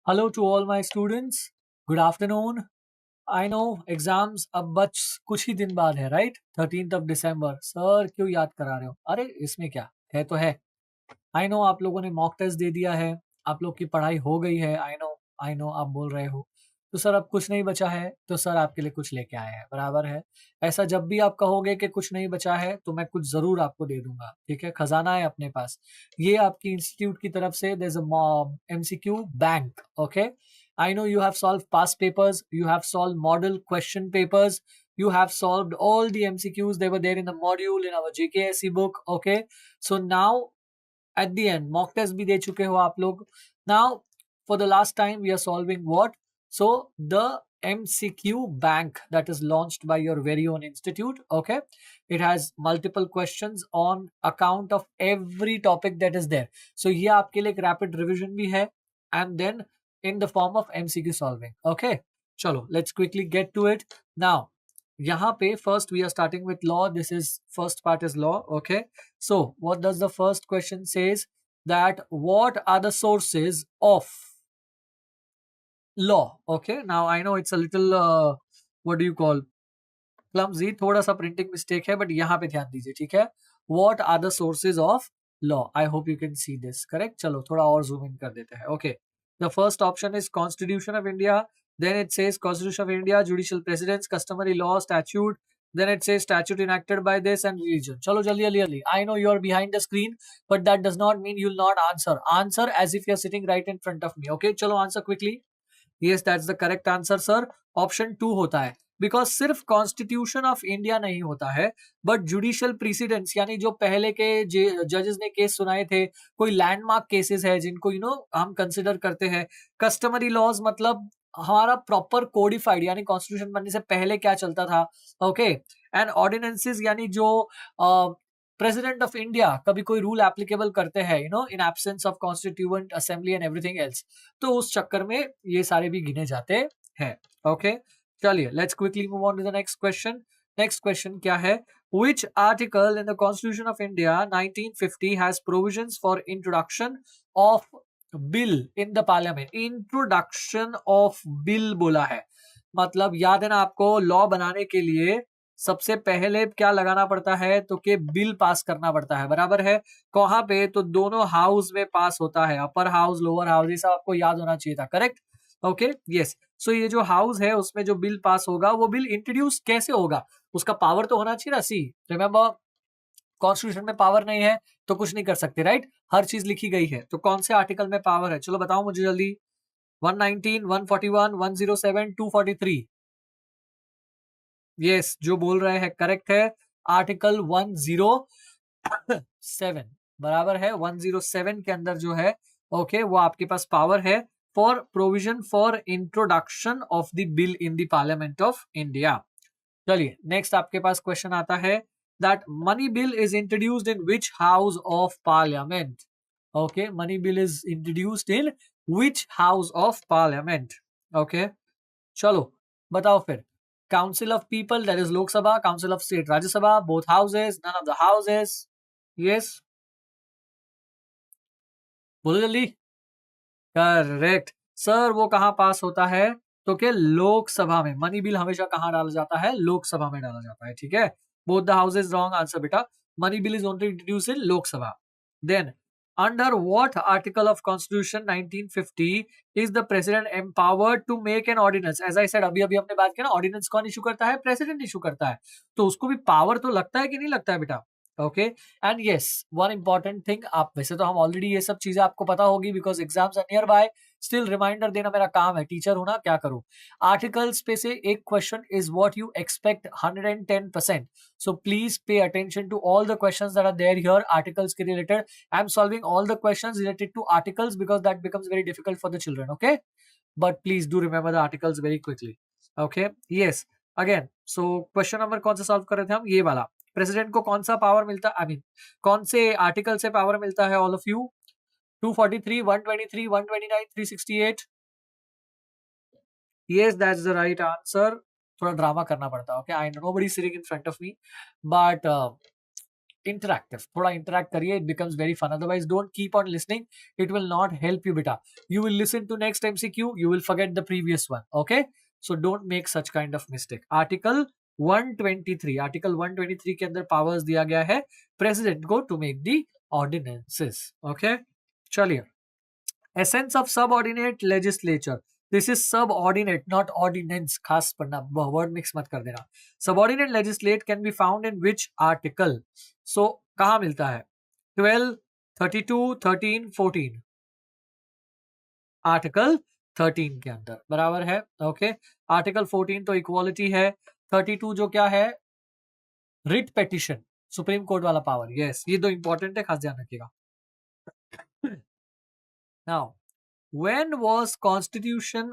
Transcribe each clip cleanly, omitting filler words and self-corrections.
Hello to all my students. Good afternoon. I know exams अब बच कुछ ही दिन बाद है, राइट? 13 दिसंबर। सर क्यों याद करा रहे हो? अरे इसमें क्या है, तो है। आई नो आप लोगों ने मॉक टेस्ट दे दिया है, आप लोग की पढ़ाई हो गई है। आई नो आप बोल रहे हो तो सर अब कुछ नहीं बचा है, तो सर आपके लिए कुछ लेके आए हैं, बराबर है। ऐसा जब भी आप कहोगे कि कुछ नहीं बचा है तो मैं कुछ जरूर आपको दे दूंगा, ठीक है। खजाना है अपने पास। ये आपकी इंस्टीट्यूट की तरफ से there is a MCQ bank, okay. I know you have solved past papers, you have solved model question papers, you have solved all the MCQs. They were there in the module in our GKSE book, okay. So now at the end mock test bhi de chuke ho aap log. Now for the last time we are solving what? So the MCQ bank that is launched by your very own institute, okay. It has multiple questions on account of every topic that is there. So ye aapke liye ek rapid revision bhi hai, and then in the form of MCQ solving, okay. Chalo, let's quickly get to it now. यहाँ पे first we are starting with law. This is first part is law, okay. So what does the first question says? That what are the sources of law? Okay, now I know it's a little what do you call, clumsy, थोड़ा सा printing mistake है, but यहाँ पे ध्यान दीजिए, ठीक है। What are the sources of law? I hope you can see this, correct? चलो थोड़ा और zoom in कर देते हैं, okay. The first option is Constitution of India. Then it says Constitution of India, judicial precedents, customary law, statute. Then it says statute enacted by this and religion. चलो जल्दी जल्दी जल्दी. I know you are behind the screen, but that does not mean you'll not answer. Answer as if you're sitting right in front of me. Okay, चलो answer quickly. Yes, that's the correct answer, sir. Option 2 होता है, because सिर्फ constitution of India नहीं होता है, but judicial प्रीसिडेंट्स यानी जो पहले के जजेस ने केस सुनाए थे, कोई लैंडमार्क केसेस है जिनको हम कंसिडर करते हैं। कस्टमरी लॉज मतलब हमारा प्रॉपर कोडिफाइड, यानी कॉन्स्टिट्यूशन बनने से पहले क्या चलता था, ओके। एंड ऑर्डिनेंसेस यानी जो प्रेसिडेंट ऑफ इंडिया कभी कोई रूल एप्लीकेबल करते हैं in absence of constituent assembly and everything else, तो उस चक्कर में ये सारे भी गिने जाते हैं, ओके। चलिए let's quickly move on to the next question. Next question क्या है? Which article in the Constitution of India 1950 has provisions for introduction of bill in the parliament? Introduction of bill बोला है, मतलब याद है ना आपको, लॉ बनाने के लिए सबसे पहले क्या लगाना पड़ता है, तो कि बिल पास करना पड़ता है, बराबर है। कहां पे? तो दोनों हाउस में पास होता है, अपर हाउस लोअर हाउस, ये सब आपको याद होना चाहिए था, करेक्ट, ओके यस। सो ये जो हाउस है उसमें जो बिल पास होगा, वो बिल इंट्रोड्यूस कैसे होगा, उसका पावर तो होना चाहिए ना। सी रिमेंबर, कॉन्स्टिट्यूशन में पावर नहीं है तो कुछ नहीं कर सकते, राइट। हर चीज लिखी गई है, तो कौन से आर्टिकल में पावर है, चलो बताओ मुझे जल्दी। 119, 141, 107, 243। यस, जो बोल रहे हैं करेक्ट है। आर्टिकल 107 बराबर है, 107 के अंदर जो है, ओके, वो आपके पास पावर है for provision for introduction of the bill in the parliament of India. चलिए नेक्स्ट आपके पास क्वेश्चन आता है, that money bill is introduced in which house of parliament? Okay, money bill is introduced in which house of parliament? Okay, चलो बताओ फिर। Council of people, that is Lok Sabha, council of state Rajya Sabha, both houses, none of the houses. Yes, बोलो जल्दी। Correct sir, वो कहां पास होता है, तो क्या लोकसभा में। मनी बिल हमेशा कहां डाला जाता है, लोकसभा में डाला जाता है, ठीक है। Both the houses wrong answer बेटा, money bill is only introduce in Lok Sabha. Then under what article of constitution 1950 is the president empowered to make an ordinance? As I said, अभी अभी हमने बात किया ना, ऑर्डिनेंस कौन इशू करता है, प्रेसिडेंट इशू करता है, तो उसको भी पावर तो लगता है कि नहीं लगता है बेटा, okay. And yes, one important thing, आप वैसे तो हम ऑलरेडी ये सब चीजें आपको पता होगी because exams are nearby, still reminder देना मेरा काम है, टीचर हूं ना, क्या करूं। आर्टिकल्स पे से एक question is what you expect 110%, so please pay attention to all the questions that are there here articles के related. I am solving all the questions related to articles because that becomes very difficult for the children, okay, but please do remember the articles very quickly, okay yes. Again, so question number कौन सा solve कर रहे थे हम, ये वाला। President को कौन सा पावर मिलता है, आई मीन कौन से आर्टिकल से पावर मिलता है, all of you? 243, 123, 129, 368। Yes, that's the right answer. थोड़ा ड्रामा करना पड़ता है, okay? I know nobody sitting in front of me, but interactive. थोड़ा interact करिए, it becomes very fun. Otherwise, don't keep on listening. It will not help you, beta. You will listen to next MCQ, you will forget the previous one. Okay? So don't make such kind of mistake. Article 123. Article 123 के अंदर powers दिया गया है president को to make the ordinances. Okay? चलिए. Essence of subordinate legislature. This is subordinate, not ordinance. खास पढ़ना, word mix मत कर देना. Subordinate legislate can be found in which article? So कहाँ मिलता है? 12, 32, 13, 14. आर्टिकल 13 के अंदर बराबर है. ओके. आर्टिकल 14 तो इक्वालिटी है. 32 जो क्या है? रिट पेटिशन, सुप्रीम कोर्ट वाला पावर. यस, ये दो इंपॉर्टेंट है, खास ध्यान रखिएगा. Now when was Constitution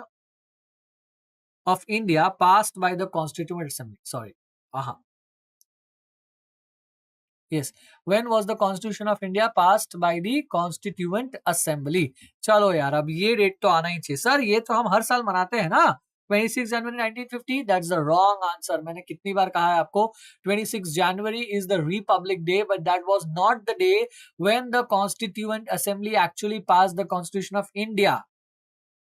of India passed by the Constituent Assembly? Sorry. Yes. When was the Constitution of India passed by the Constituent Assembly? चलो यार, अब ये डेट तो आना ही चाहिए. सर ये तो हम हर साल मनाते हैं ना, 26 जनवरी 1950. That's the wrong answer. मैंने कितनी बार कहा है आपको, 26 January is the Republic Day, but that was not the day when the Constituent Assembly actually passed the Constitution of India.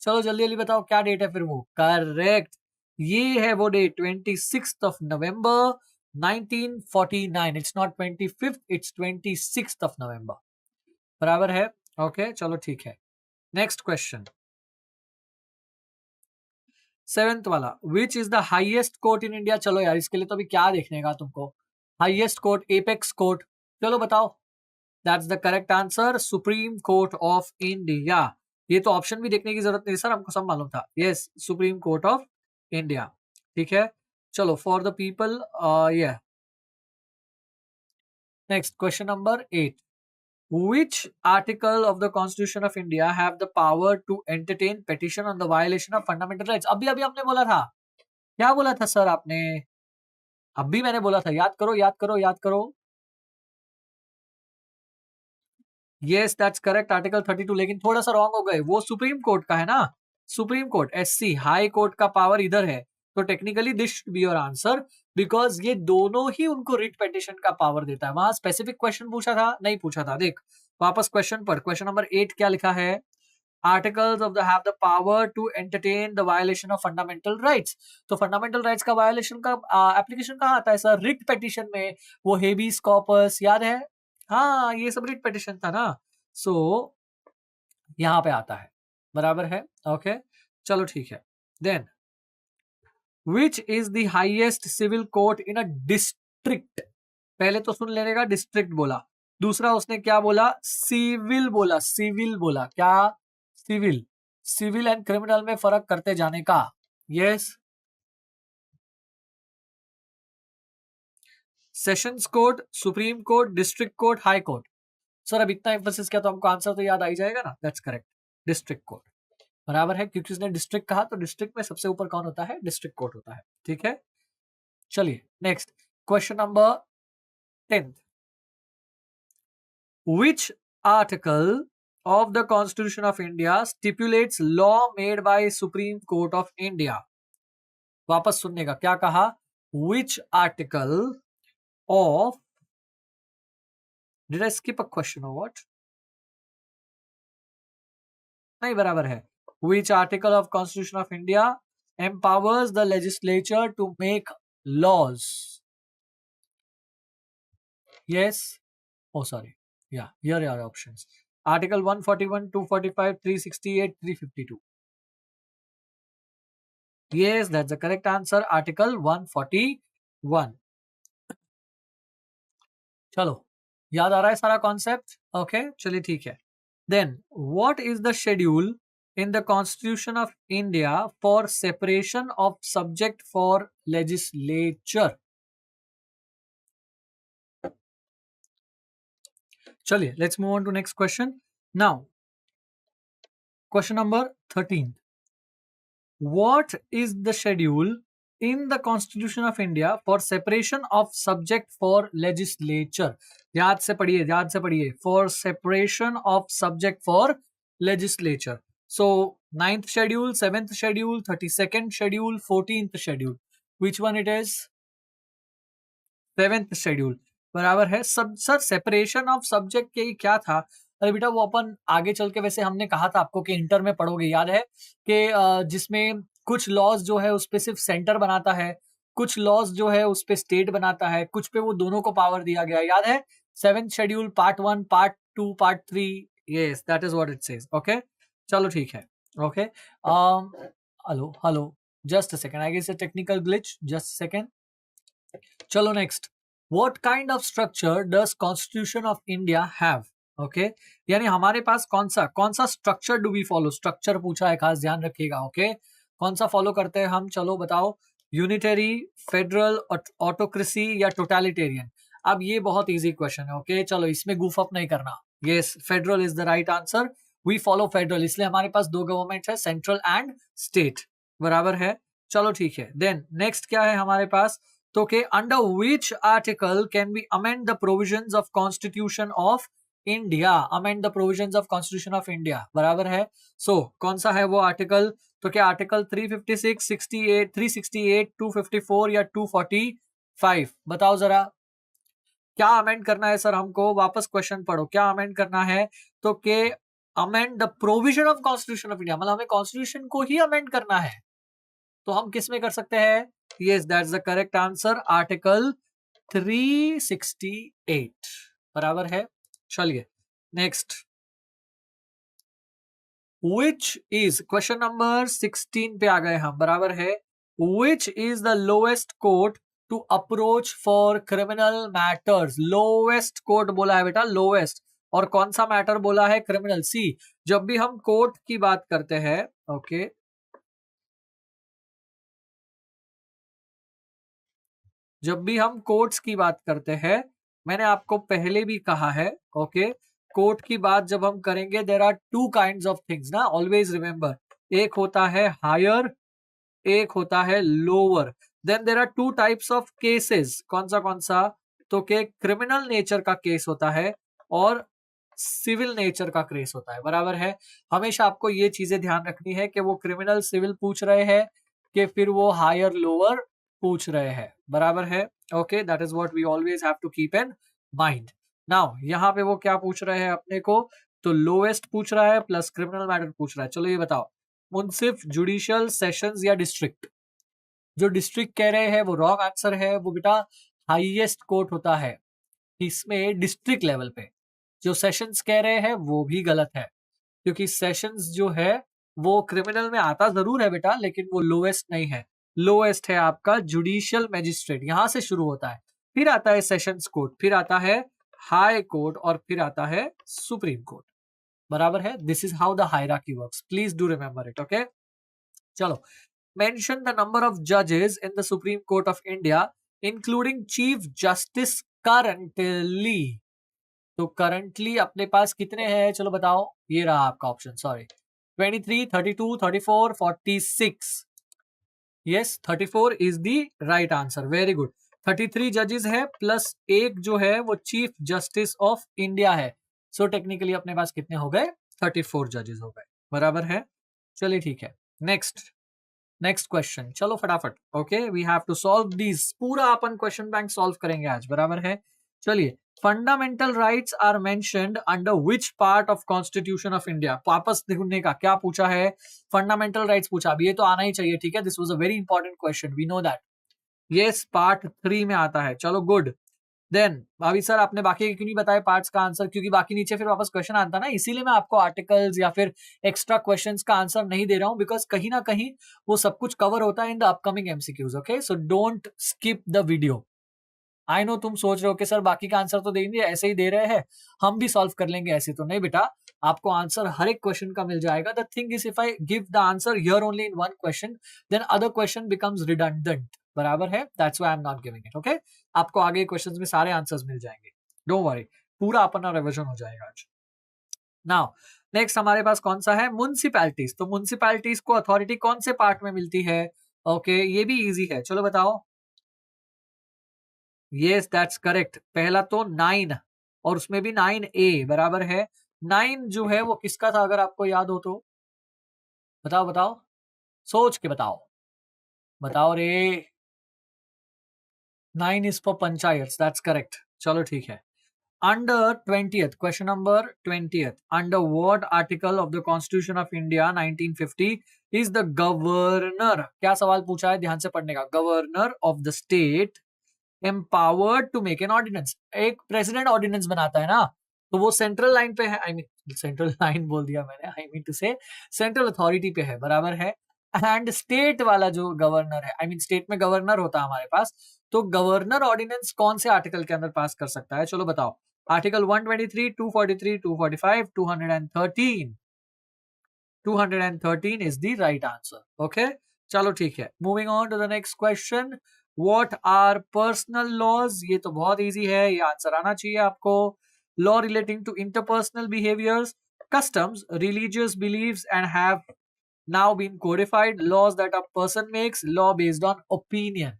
चलो जल्दी जल्दी बताओ क्या डेट है फिर वो. करेक्ट, ये है वो date, 26th of November 1949. It's not 25th, it's 26th of November. बराबर है. ओके चलो ठीक है. नेक्स्ट क्वेश्चन, 7th वाला. विच is the highest court in India? चलो यार इसके लिए तो अभी क्या देखने का तुमको. Highest court, apex court. चलो बताओ. That's the correct answer, supreme court of India. ये तो ऑप्शन भी देखने की जरूरत नहीं सर, हमको सब मालूम था. Yes, supreme court of India. ठीक है. चलो, फॉर द पीपल. ये next question number 8. Which article of the Constitution of India have the power to entertain petition on the violation of fundamental rights? अभी अभी हमने बोला था. क्या बोला था सर आपने? अभी मैंने बोला था, याद करो याद करो याद करो. Yes that's correct, article 32. लेकिन थोड़ा सा रॉन्ग हो गए, वो सुप्रीम कोर्ट का है ना. Supreme court, SC, high court का पावर इधर है. तो technically this should be your answer, because ये दोनों ही उनको रिट पेटिशन का पावर देता है. वहां स्पेसिफिक क्वेश्चन पूछा था, नहीं पूछा था. देख वापस क्वेश्चन पर. क्वेश्चन नंबर 8 क्या लिखा है? Articles of the have the power to entertain the violation of fundamental rights. तो फंडामेंटल राइट्स का वायलेशन का एप्लीकेशन कहाँ आता है सर? रिट पेटिशन में. वो हेबियस कॉर्पस याद है? हाँ, ये सब रिट पेटिशन था ना. सो यहां पे आता है. बराबर है. ओके चलो ठीक है. Then which is the highest civil court in a district? पहले तो सुन लेने का, डिस्ट्रिक्ट बोला. दूसरा उसने क्या बोला? सिविल बोला. सिविल बोला क्या? सिविल. सिविल एंड क्रिमिनल में फर्क करते जाने का. Yes. Sessions court, supreme court, district court, high court. Sir अब इतना एम्फेसिस किया तो हमको आंसर तो याद आ ही जाएगा ना. That's correct, district court. बराबर है, क्योंकि उसने डिस्ट्रिक्ट कहा तो डिस्ट्रिक्ट में सबसे ऊपर कौन होता है? डिस्ट्रिक्ट कोर्ट होता है. ठीक है. चलिए next question number 10. Which article of the Constitution of India stipulates law made by Supreme Court of India? वापस सुनने का, क्या कहा? Which article of, did I skip a question or what? नहीं, बराबर है. Which article of Constitution of India empowers the legislature to make laws? Yes. Oh, sorry. Yeah, here are options. Article 141, 245, 368, 352. Yes, that's the correct answer. Article 141. चलो, याद आ रहा है सारा concept? Okay चलिए ठीक है. Then what is the schedule in the Constitution of India for separation of subject for legislature? चलिए, let's move on to next question. Now, question number 13. What is the schedule in the Constitution of India for separation of subject for legislature? याद से पढ़िए. For separation of subject for legislature. So 9th schedule, 7th schedule, 32nd schedule, 14th schedule. Which one it is? 7th schedule. बराबर है। सब sir separation of subject के क्या था? अरे बेटा वो अपन आगे चल के वैसे हमने कहा था आपको कि इंटर में पढ़ोगे, याद है कि जिसमें कुछ लॉज जो है उस पे सिर्फ सेंटर बनाता है, कुछ लॉज जो है उस पे स्टेट बनाता है, कुछ पे वो दोनों को पावर दिया गया, याद है? 7th schedule part 1 part 2 part 3, yes that is what it says. Okay चलो ठीक है। Okay hello hello, just a second, I guess a technical glitch, just a second. चलो next, what kind of structure does constitution of India have? Okay यानी हमारे पास कौन सा structure do we follow? Structure पूछा है, खास ध्यान रखिएगा। ओके कौन सा फॉलो करते हैं हम? चलो बताओ, यूनिटरी, फेडरल, ऑटोक्रेसी या टोटलिटेरियन? अब ये बहुत इजी क्वेश्चन है। ओके चलो इसमें गूफ अप नहीं करना। Yes federal is the right answer, we follow federal, इसलिए हमारे पास दो गवर्नमेंट है, सेंट्रल एंड स्टेट, बराबर है। चलो ठीक है, देन नेक्स्ट क्या है हमारे पास? तो के under which article can be amend the provisions of constitution of India? Amend the provisions of constitution of India, बराबर है। सो कौन सा है वो आर्टिकल? तो क्या आर्टिकल 356, 68, 368, 254 या 245? बताओ जरा क्या अमेंड करना है सर हमको? वापस क्वेश्चन पढ़ो, क्या अमेंड करना है? तो के amend the provision of constitution of India, मतलब हमें कॉन्स्टिट्यूशन को ही अमेंड करना है। तो हम किस में कर सकते हैं? Yes that's the correct answer, article 368, बराबर है। चलिए next, which is question number 16 पे आ गए हम, बराबर है। Which is the lowest court to approach for criminal matters? Lowest court बोला है बेटा, लोएस्ट, और कौन सा मैटर बोला है? क्रिमिनल। सी जब भी हम कोर्ट की बात करते हैं, ओके जब भी हम कोर्ट्स की बात करते हैं, मैंने आपको पहले भी कहा है, ओके कोर्ट की बात जब हम करेंगे, there are two kind of things ना, ऑलवेज रिमेंबर। एक होता है हायर, एक होता है lower. Then there are two types of cases, कौन सा? तो के क्रिमिनल नेचर का केस होता है और सिविल नेचर का केस होता है, बराबर है। हमेशा आपको ये चीजें ध्यान रखनी है कि वो क्रिमिनल सिविल पूछ रहे हैं कि फिर वो हायर लोअर पूछ रहे हैं, बराबर है। Okay that is what we always have to keep in mind. Now यहाँ पे वो क्या पूछ रहे हैं अपने को? तो लोएस्ट पूछ रहा है प्लस क्रिमिनल मैटर पूछ रहा है। चलो ये बताओ, मुंसिफ, जुडिशियल, सेशंस या डिस्ट्रिक्ट? जो डिस्ट्रिक्ट कह रहे हैं वो रॉन्ग आंसर है, वो बेटा हाईएस्ट कोर्ट होता है इसमें डिस्ट्रिक्ट लेवल पे। जो सेशंस कह रहे हैं वो भी गलत है, क्योंकि सेशंस जो है वो क्रिमिनल में आता जरूर है बेटा, लेकिन वो लोएस्ट नहीं है। लोएस्ट है आपका जुडिशियल मैजिस्ट्रेट, यहां से शुरू होता है, फिर आता है सेशंस कोर्ट, फिर आता है हाई कोर्ट और फिर आता है सुप्रीम कोर्ट, बराबर है। This is how the hierarchy works, please do remember it. Okay चलो, mention the number of judges in the Supreme Court of India, including Chief Justice currently. तो करंटली अपने पास कितने हैं? चलो बताओ, ये रहा आपका option, sorry 23, 32, 34, 46। Yes 34 is the right answer, very good. 33 जजेस है प्लस एक जो है वो चीफ जस्टिस ऑफ इंडिया है। सो टेक्निकली अपने पास कितने हो गए? 34 जजेस हो गए, बराबर है। चलिए ठीक है, नेक्स्ट क्वेश्चन, चलो फटाफट। Okay we have to solve this, पूरा अपन क्वेश्चन बैंक सॉल्व करेंगे आज, बराबर है। चलिए, fundamental rights are mentioned under which part of constitution of India? वापस देखने का क्या पूछा है? फंडामेंटल राइट्स पूछा, अब ये तो आना ही चाहिए, ठीक है, this was a very important question, we know that. Yes part 3 में आता है, चलो गुड। देन अभी सर आपने बाकी क्यों नहीं बताए पार्ट्स का आंसर? क्योंकि बाकी नीचे फिर वापस क्वेश्चन आता ना, इसीलिए मैं आपको आर्टिकल्स या फिर एक्स्ट्रा क्वेश्चंस का आंसर नहीं दे रहा हूं, बिकॉज कहीं ना कहीं वो सब कुछ कवर होता है in the upcoming MCQs. Okay so don't skip the video. I know तुम सोच रहे हो कि सर बाकी का आंसर तो देंगे, ऐसे ही दे रहे हैं, हम भी सॉल्व कर लेंगे, ऐसे तो नहीं बेटा, आपको आंसर हर एक क्वेश्चन का मिल जाएगा। The thing is if I give the answer here only in one question, then other question becomes redundant, बराबर है, that's why I am not giving it. Okay आपको आगे क्वेश्चंस में सारे आंसर्स मिल जाएंगे, डोंट वरी, पूरा अपना रिवीजन हो जाएगा आज। नाउ नेक्स्ट हमारे पास कौन सा है? म्युनिसिपैलिटीज। तो म्युनिसिपैलिटीज को अथॉरिटी कौन से पार्ट में मिलती है? ओके ये भी इजी है, चलो बताओ। यस दैट्स करेक्ट, पहला तो 9 और उसमें भी 9A, बराबर है। 9 जो है वो किसका था अगर आपको याद हो तो? बताओ बताओ, सोच के बताओ, बताओ रे। 9 is for panchayat, that's correct. चलो ठीक है. Under 20th, question number 20th, under what article of the Constitution of India 1950 is the governor, क्या सवाल पूछा है, ध्यान से पढ़ने का, governor of the state empowered to make an ordinance. एक प्रेसिडेंट ऑर्डिनेंस बनाता है ना, तो वो सेंट्रल लाइन पे है, आई मीन सेंट्रल लाइन बोल दिया मैंने, आई मीन टू से सेंट्रल अथॉरिटी पे है, बराबर है. एंड स्टेट वाला जो गवर्नर है, आई मीन स्टेट में गवर्नर होता है हमारे पास, तो गवर्नर ऑर्डिनेंस कौन से आर्टिकल के अंदर पास कर सकता है, चलो बताओ. Article 123, 243, 245, 213. 213 is the right answer. Okay, चलो ठीक है. Moving on to the next question. What are personal laws? ये तो बहुत easy है, ये आंसर आना चाहिए आपको. Law relating to interpersonal behaviors, customs, religious beliefs and have now been codified. Laws that a person makes, law based on opinion.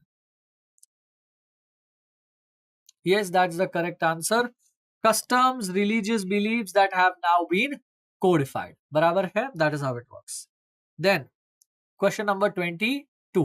Yes, that's the correct answer. Customs, religious beliefs that have now been codified. बराबर है, that is how it works. Then, question number 22.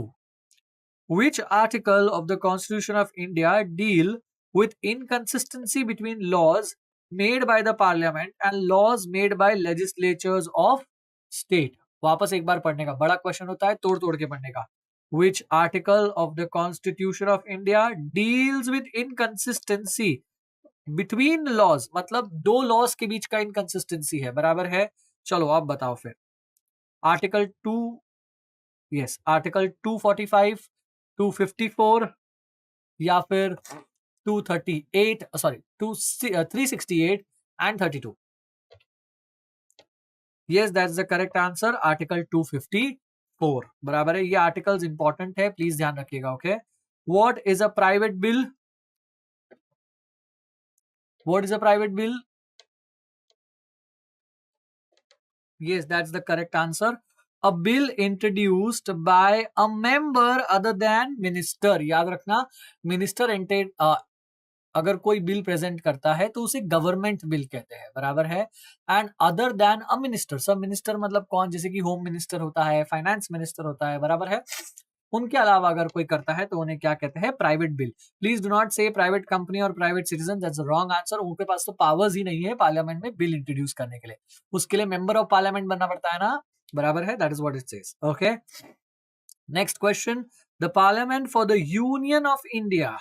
Which article of the Constitution of India deal with inconsistency between laws made by the Parliament and laws made by legislatures of state? वापस एक बार पढ़ने का, बड़ा question होता है, तोड़ तोड़ के पढ़ने का. Which article of the Constitution of India deals with inconsistency between laws, मतलब दो लॉज के बीच का इनकंसिस्टेंसी है, बराबर है. चलो आप बताओ फिर. आर्टिकल 2, यस, आर्टिकल 245, 254 या फिर 238, sorry 368 and 32. Yes, that's the correct answer. Article 254 बराबर है. ये आर्टिकल्स इंपॉर्टेंट है, प्लीज ध्यान रखिएगा. Okay, what is a private bill? What is a private bill? Yes, that's the correct answer. A bill introduced by a member other than minister. याद रखना, minister अगर कोई बिल प्रेजेंट करता है तो उसे गवर्नमेंट बिल कहते हैं, बराबर है. And other than a minister, सब मिनिस्टर मतलब कौन, जैसे कि होम मिनिस्टर होता है, फाइनेंस मिनिस्टर होता है, बराबर है. उनके अलावा अगर कोई करता है तो उन्हें क्या कहते हैं, private bill. Please do not से प्राइवेट कंपनी और private citizen, that's wrong answer. उनके पास तो पावर्स ही नहीं है पार्लियामेंट में बिल इंट्रोड्यूस करने के लिए, उसके लिए मेंबर ऑफ पार्लियामेंट बनना पड़ता है ना, बराबर है. That is what it says. Okay, next question. The parliament for the union of India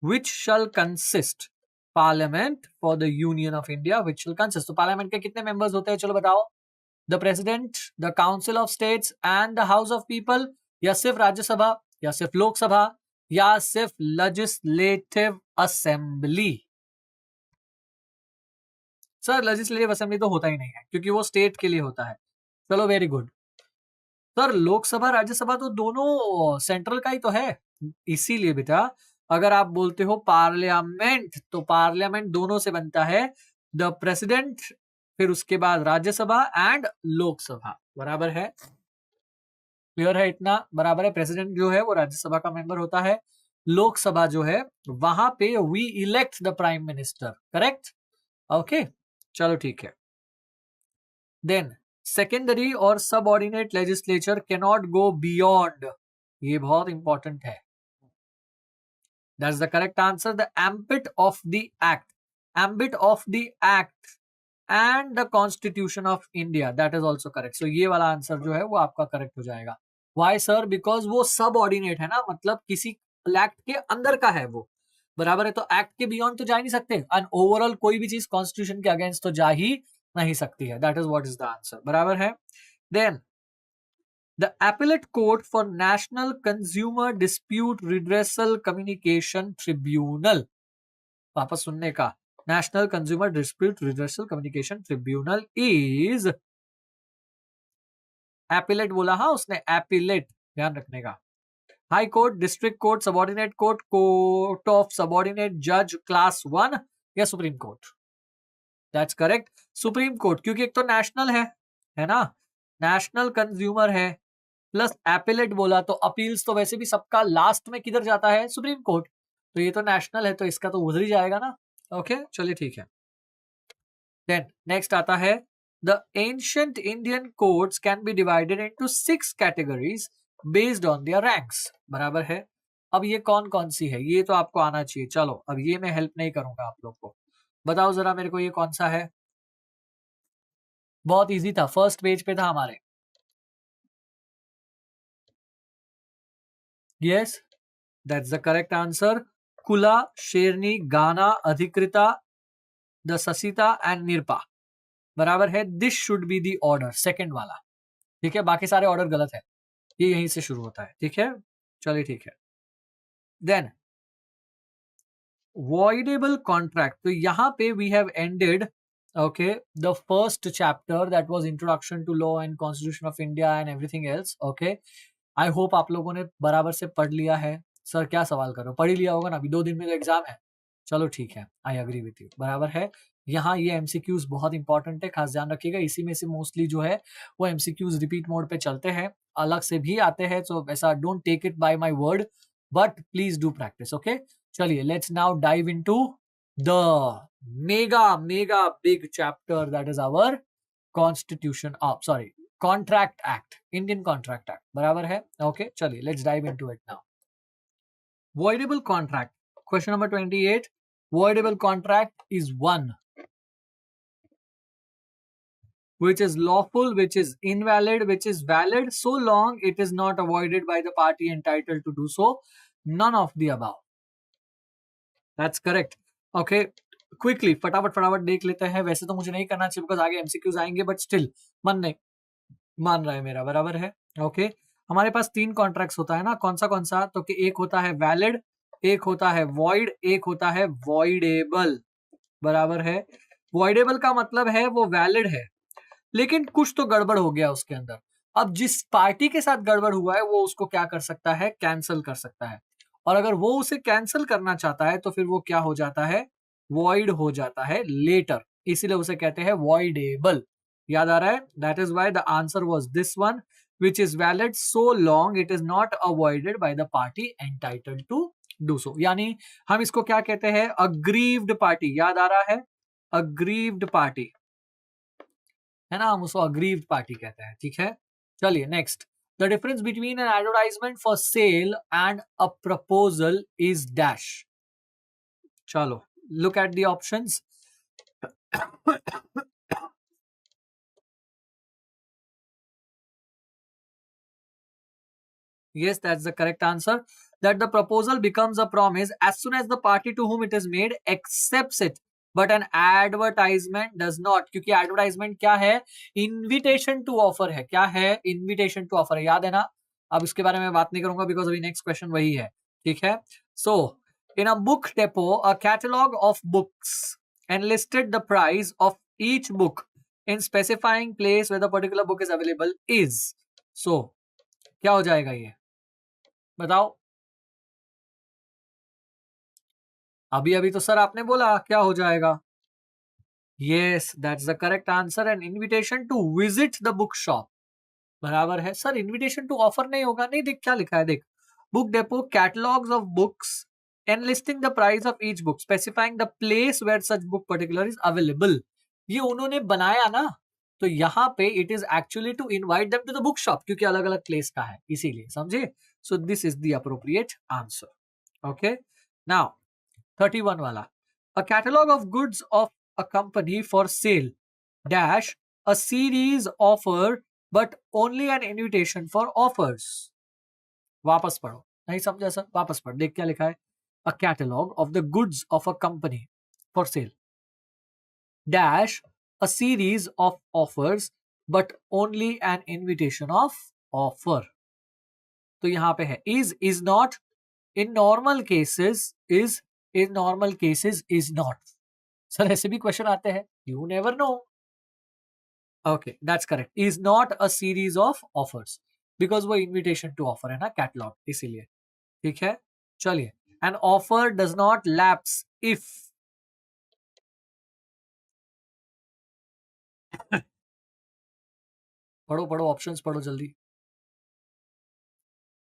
which shall consist, parliament for the union of India which shall consist. तो पार्लियामेंट के कितने members होते हैं, चलो बताओ. The president, the council of states and the house of people, या सिर्फ राज्यसभा, या सिर्फ लोकसभा, या सिर्फ legislative assembly? Sir legislative assembly तो होता ही नहीं है क्योंकि वो स्टेट के लिए होता है. चलो very good. Sir Lok Sabha Rajya Sabha तो दोनों सेंट्रल का ही तो है, इसीलिए बेटा अगर आप बोलते हो पार्लियामेंट तो पार्लियामेंट दोनों से बनता है, द प्रेसिडेंट, फिर उसके बाद राज्यसभा एंड लोकसभा, बराबर है. क्लियर है इतना, बराबर है. प्रेसिडेंट जो है वो राज्यसभा का मेंबर होता है, लोकसभा जो है वहां पे we elect the prime minister, correct. Okay, चलो ठीक है. देन सेकेंडरी और subordinate legislature can not go beyond, ये बहुत इंपॉर्टेंट है. That's the correct answer. The ambit of the act and the Constitution of India, that is also correct. So ये वाला answer जो है वो आपका करेक्ट हो जाएगा. Why sir? Because वो सबऑर्डिनेट है ना, मतलब किसी एक्ट के अंदर का है वो, बराबर है. तो एक्ट के बियॉन्ड तो जा ही नहीं सकते, एंड ओवरऑल कोई भी चीज कॉन्स्टिट्यूशन के अगेंस्ट तो जा ही नहीं सकती है. That is what is the answer, बराबर है. Then the appellate court for national consumer dispute redressal communication tribunal, वापस सुनने का, national consumer dispute redressal communication tribunal is, appellate बोला, हाँ उसने appellate, ध्यान रखने का. High court, district court, subordinate court, court of subordinate जज क्लास 1 या supreme court? That's correct, supreme court, क्योंकि एक तो नेशनल है ना, नेशनल कंज्यूमर है, प्लस एपेलेट बोला तो अपील्स तो वैसे भी सबका लास्ट में किधर जाता है, सुप्रीम कोर्ट. तो ये तो नेशनल है तो इसका तो उधर ही जाएगा ना. ओके, चलिए ठीक है. देन नेक्स्ट आता है, the ancient Indian courts can be divided into 6 categories based on their ranks, बराबर है. अब ये कौन कौन सी है, ये तो आपको आना चाहिए। चलो अब ये मैं हेल्प नहीं करूंगा आप लोग को, बताओ जरा मेरे को ये कौन सा है। बहुत इजी था, फर्स्ट पेज पे था हमारे। Yes, that's the correct answer. कुला, शेरनी, गाना, अधिकृता, द ससिता एंड निरपा, बराबर है। This should be the order, second वाला, ठीक है। बाकी सारे ऑर्डर गलत है, ये यहीं से शुरू होता है, ठीक है। चलिए ठीक है। देन voidable contract, तो यहाँ पे we have ended okay the first chapter that was introduction to law and constitution of India and everything else, okay। I hope आप लोगों ने बराबर से पढ़ लिया है। सर क्या सवाल कर रहे हो, पढ़ ही लिया होगा ना, अभी 2 दिन में तो एग्जाम है। चलो ठीक है, आई एग्री विथ यू, बराबर है। यहाँ ये एमसीक्यूज बहुत इंपॉर्टेंट है, खास ध्यान रखिएगा। इसी में से मोस्टली जो है वो एमसीक्यूज रिपीट मोड पे चलते हैं, अलग से भी आते हैं, तो ऐसा don't take it by my word, but please do practice, okay. चलिए let's now dive into the mega mega big chapter that is our constitution of sorry contract act, Indian contract act, बराबर है। Okay चलिए let's dive into it now. voidable contract, question number 28, voidable contract is one which is lawful, which is invalid, which is valid so long it is not avoided by the party entitled to do so, none of the above, that's correct। okay quickly फटाफट फटाफट देख लेते हैं। वैसे तो मुझे नहीं करना चाहिए बिकॉज आगे एमसीक्यूज आएंगे, बट स्टिल मन नहीं मान रहा है मेरा, बराबर है। ओके हमारे पास 3 कॉन्ट्रैक्ट्स होता है ना, कौन सा, तो कि एक होता है वैलिड, एक होता है वॉइड, एक होता है वॉइडेबल, बराबर है। वॉइडेबल का मतलब है वो वैलिड है, लेकिन कुछ तो गड़बड़ हो गया उसके अंदर। अब जिस पार्टी के साथ गड़बड़ हुआ है वो उसको क्या कर सकता है, कैंसिल कर सकता है। और अगर वो उसे कैंसिल करना चाहता है तो फिर वो क्या हो जाता है, वॉइड हो जाता है लेटर, इसीलिए उसे कहते हैं वॉइडेबल। याद आ रहा है, that is why the answer was this one, which is valid so long it is not avoided by the party entitled to do so. यानी हम इसको क्या कहते हैं, अग्रीव्ड पार्टी, याद आ रहा है, अग्रीव्ड पार्टी है ना, हम उसको अग्रीव्ड पार्टी कहते हैं, ठीक है। चलिए next, the difference between an advertisement for sale and a proposal is dash. चलो look at the options. Yes, that's the correct answer. That the proposal becomes a promise as soon as the party to whom it is made accepts it, but an advertisement does not। क्योंकि advertisement क्या है, invitation to offer है। क्या है, invitation to offer है, याद है ना। अब इसके बारे में बात नहीं करूंगा बिकॉज अभी नेक्स्ट क्वेश्चन वही है, ठीक है। सो in a book depot a catalog of books enlisted the price of each book in specifying place where the particular book is available is। so क्या हो जाएगा ये बताओ। अभी अभी तो सर आपने बोला क्या हो जाएगा। Yes that's the correct answer, an invitation to visit the book shop, बराबर है। सर इनविटेशन टू ऑफर नहीं होगा, नहीं देख क्या लिखा है, देख book depot catalogues of books enlisting the price of each book specifying the place where such book particular is available. ये उन्होंने बनाया ना, तो यहाँ पे it is actually to invite them to the book shop, क्योंकि अलग अलग प्लेस का है इसीलिए, समझे। So this is the appropriate answer. Okay now 31 वाला, a catalog of goods of a company for sale dash a series offer but only an invitation for offers। वापस पढ़ो, नहीं समझा सर, वापस पढ़, देख क्या लिखा है। a catalog of the goods of a company for sale dash a series of offers but only an invitation of offer। तो यहां पे है is not, in normal cases is, in normal cases is not। Sir ऐसे भी question आते हैं, you never know. Okay that's correct, is not a series of offers, because वो invitation to offer है ना कैटलॉग, इसीलिए, ठीक है। चलिए, an offer does not lapse if. पढ़ो पढ़ो ऑप्शंस पढ़ो जल्दी।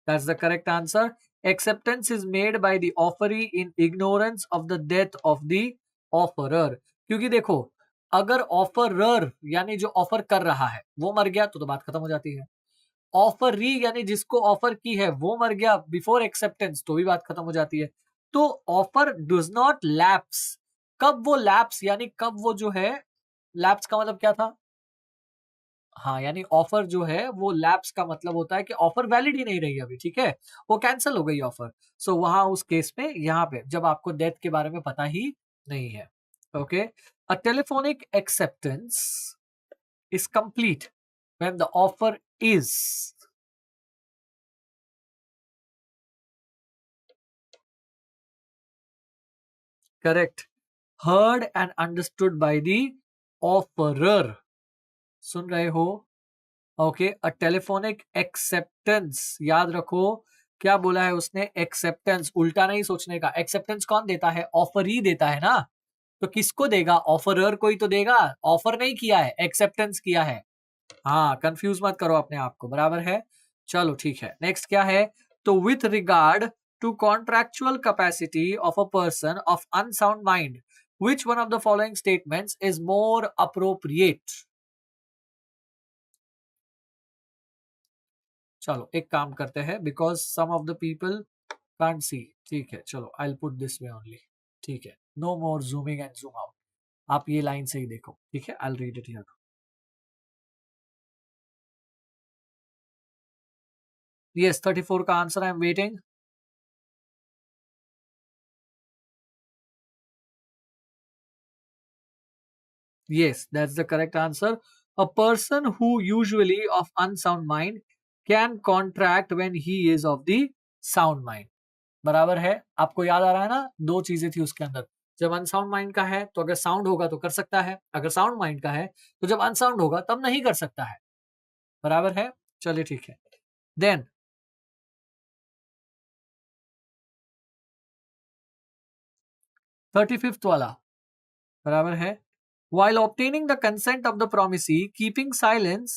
That's the correct answer, acceptance is made by the offeree in ignorance of the death of the offeror. क्योंकि देखो, अगर ऑफरर यानी जो ऑफर कर रहा है वो मर गया तो बात खत्म हो जाती है। ऑफरी यानी जिसको ऑफर की है वो मर गया बिफोर एक्सेप्टेंस तो भी बात खत्म हो जाती है। तो ऑफर डज नॉट लैप्स, कब वो लैप्स यानी कब वो जो है, लैप्स का मतलब क्या था, हाँ यानी ऑफर जो है वो लैप्स का मतलब होता है कि ऑफर वैलिड ही नहीं रही अभी, ठीक है, वो कैंसिल हो गई ऑफर। सो वहां उस केस में यहाँ पे जब आपको डेथ के बारे में पता ही नहीं है। Okay, a telephonic acceptance is complete when the offer is, correct, heard and understood by the offerer, सुन रहे हो, ओके, अ टेलीफोनिक एक्सेप्टेंस, याद रखो क्या बोला है उसने, एक्सेप्टेंस, उल्टा नहीं सोचने का, एक्सेप्टेंस कौन देता है, ऑफर ही देता है ना, तो किसको देगा, ऑफरर को ही तो देगा, ऑफर नहीं किया है, एक्सेप्टेंस किया है। हाँ, कंफ्यूज मत करो अपने आप को, बराबर है। चलो ठीक है, नेक्स्ट क्या है, तो with regard to contractual capacity of a person of unsound mind which one of the following statements is more appropriate? चलो एक काम करते हैं, because some of the people can't see, ठीक है, चलो I will put this way only, ठीक है, no more zooming and zoom out, आप ये लाइन से ही देखो, ठीक है, I will read it here. Yes 34 का answer I am waiting. Yes, that's the correct answer. A person who usually of unsound mind can contract when he is of the sound mind. बराबर है, आपको याद आ रहा है ना, दो चीजें थी उसके अंदर, जब अनसाउंड माइंड का है तो अगर साउंड होगा तो कर सकता है, अगर साउंड माइंड का है तो जब अनसाउंड होगा तब नहीं कर सकता है, बराबर है। चलिए ठीक है, देन 35th वाला, बराबर है, while obtaining the consent of the promisee, keeping silence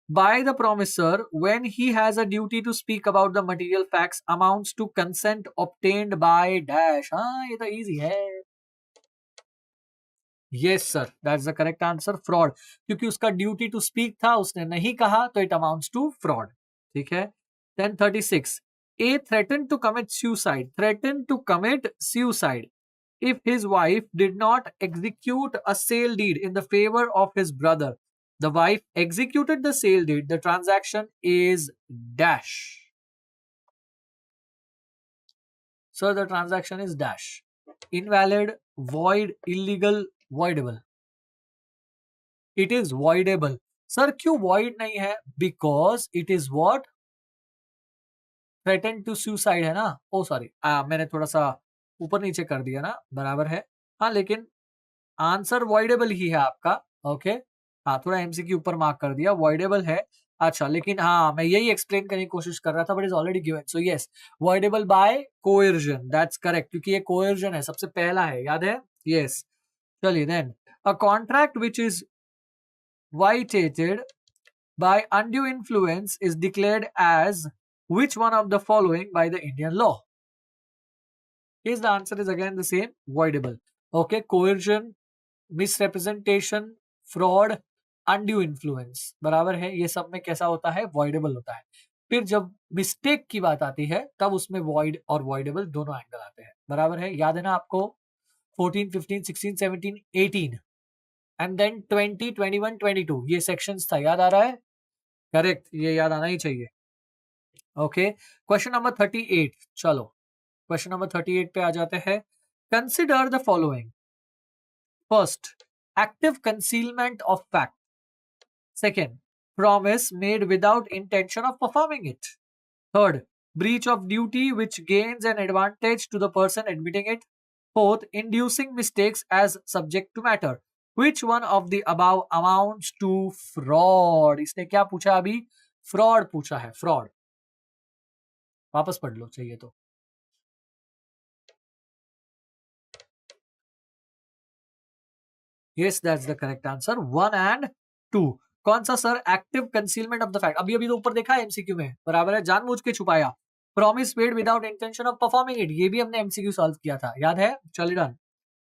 by the promiser when he has a duty to speak about the material facts amounts to consent obtained by dash। हाँ ये तो easy है। Yes sir, that's the correct answer, fraud, क्योंकि उसका duty to speak था, उसने नहीं कहा तो इट अमाउंट्स टू फ्रॉड, ठीक है। 1036, a threaten to commit suicide, threaten to commit suicide if his wife did not execute a sale deed in the favor of his brother. The wife executed the sale deed. The transaction is dash. Sir, the transaction is dash. Invalid, void, illegal, voidable. It is voidable. Sir, क्यों void नहीं है? Because it is what? Threatened to suicide है ना? Oh sorry, मैंने थोड़ा सा ऊपर नीचे कर दिया ना, बराबर है। हाँ लेकिन आंसर वॉइडेबल ही है आपका, ओके, हाँ थोड़ा एमसीक्यू ऊपर मार्क कर दिया, वॉइडेबल है। अच्छा लेकिन हाँ मैं यही एक्सप्लेन करने की कोशिश कर रहा था, but is already given, so yes, voidable by coercion, that's correct, क्योंकि ये कोएर्जन है, सबसे पहला है, याद है, यस। चलिए then, a contract which is vitiated by undue influence is declared as which one of the following by the Indian law? Is the answer is again the same, voidable. Okay, coercion, misrepresentation, fraud, undue influence, बराबर है, ये सब में कैसा होता है, voidable होता है। फिर जब मिस्टेक की बात आती है तब उसमें वॉइड और वॉइडेबल दोनों एंगल आते हैं, बराबर है, याद है ना आपको, 14, 15, 16, 17, 18 एंड देन 20, 21, 22 ये सेक्शंस था, याद आ रहा है, करेक्ट, ये याद आना ही चाहिए। ओके, क्वेश्चन नंबर 38, चलो क्वेश्चन नंबर 38 पे आ जाते हैं। Consider the following, first, active concealment of fact. Second, promise made without intention of performing it. Third, breach of duty which gains an advantage to the person admitting it. Fourth, inducing mistakes as subject to matter. Which one of the above amounts to fraud? इसने क्या पूछा अभी, fraud पूछा है, fraud, वापस पढ़ लो चाहिए तो। Yes, that's the correct answer. 1 and 2. कौन सा sir, active concealment of the fact, अभी अभी तो ऊपर देखा है एमसीक्यू में, बराबर है, जानबूझ के छुपाया। Promise made without intention of performing it, ये भी हमने एमसीक्यू सॉल्व किया था, याद है, चलिए done.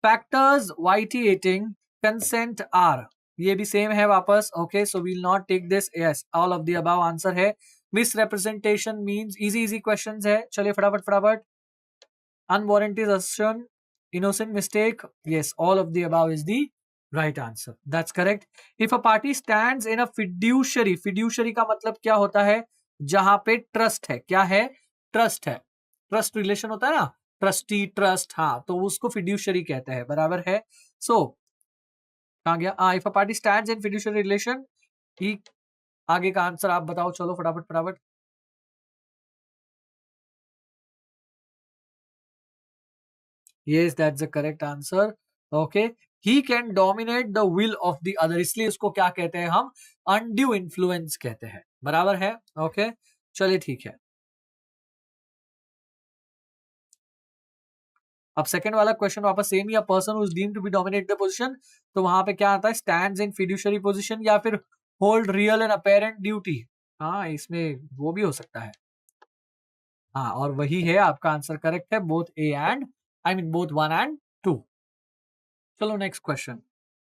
Factors vitiating consent are, ये भी सेम है वापस, okay, so we'll not take this, yes all of the above answer है। Misrepresentation means easy easy questions है, चलिए फटाफट फटाफट. Unwarranted assertion, innocent mistake. Yes, all of the above is the right answer. That's correct. If a party stands in a fiduciary, fiduciary का मतलब क्या होता है? जहां पे ट्रस्ट है. क्या है? ट्रस्ट है. ट्रस्ट रिलेशन होता है ना, ट्रस्टी ट्रस्ट, हाँ, तो उसको फिड्यूशरी कहते हैं. बराबर है. सो कहा गया? If a party stands in fiduciary relation, ठीक. आगे का आंसर आप बताओ, चलो फटाफट फटाफट. Yes, that's the correct answer. Okay. He can dominate the will of the other. इसलिए उसको क्या कहते हैं हम? Undue influence कहते हैं. बराबर है? Okay. चलिए ठीक है. अब सेकंड वाला क्वेश्चन वापस सेम ही. A person who is deemed to be dominate the position, तो वहां पे क्या आता है? स्टैंड्स इन फिड्यूशरी पोजीशन या फिर hold real and apparent duty. हाँ, इसमें वो भी हो सकता है. हाँ, और वही है आपका आंसर. करेक्ट है. Both A and, I mean both 1 and 2. चलो next question.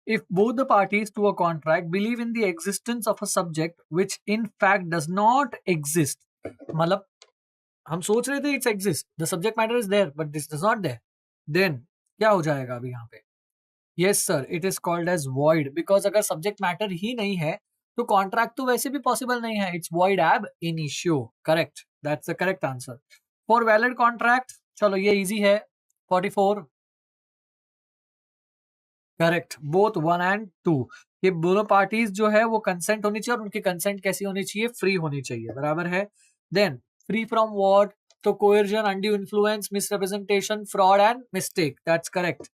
If both the parties to a contract believe in the existence of a subject which in fact does not exist, मतलब हम सोच रहे थे it's exist, the subject matter is there but this is not there, then क्या हो जाएगा अभी यहाँ पे? Yes sir, it is called as void, because अगर सब्जेक्ट मैटर ही नहीं है तो कॉन्ट्रैक्ट तो वैसे भी पॉसिबल नहीं है. It's void ab initio. Correct, that's the correct answer for valid contract. चलो ये इजी है. 44. Correct, both 1 and 2. ये दोनों पार्टीज जो है वो कंसेंट होनी चाहिए, और उनकी कंसेंट कैसी होनी चाहिए? फ्री होनी चाहिए. बराबर है. Then free from what? तो coercion, undue influence, misrepresentation, fraud and mistake. That's correct.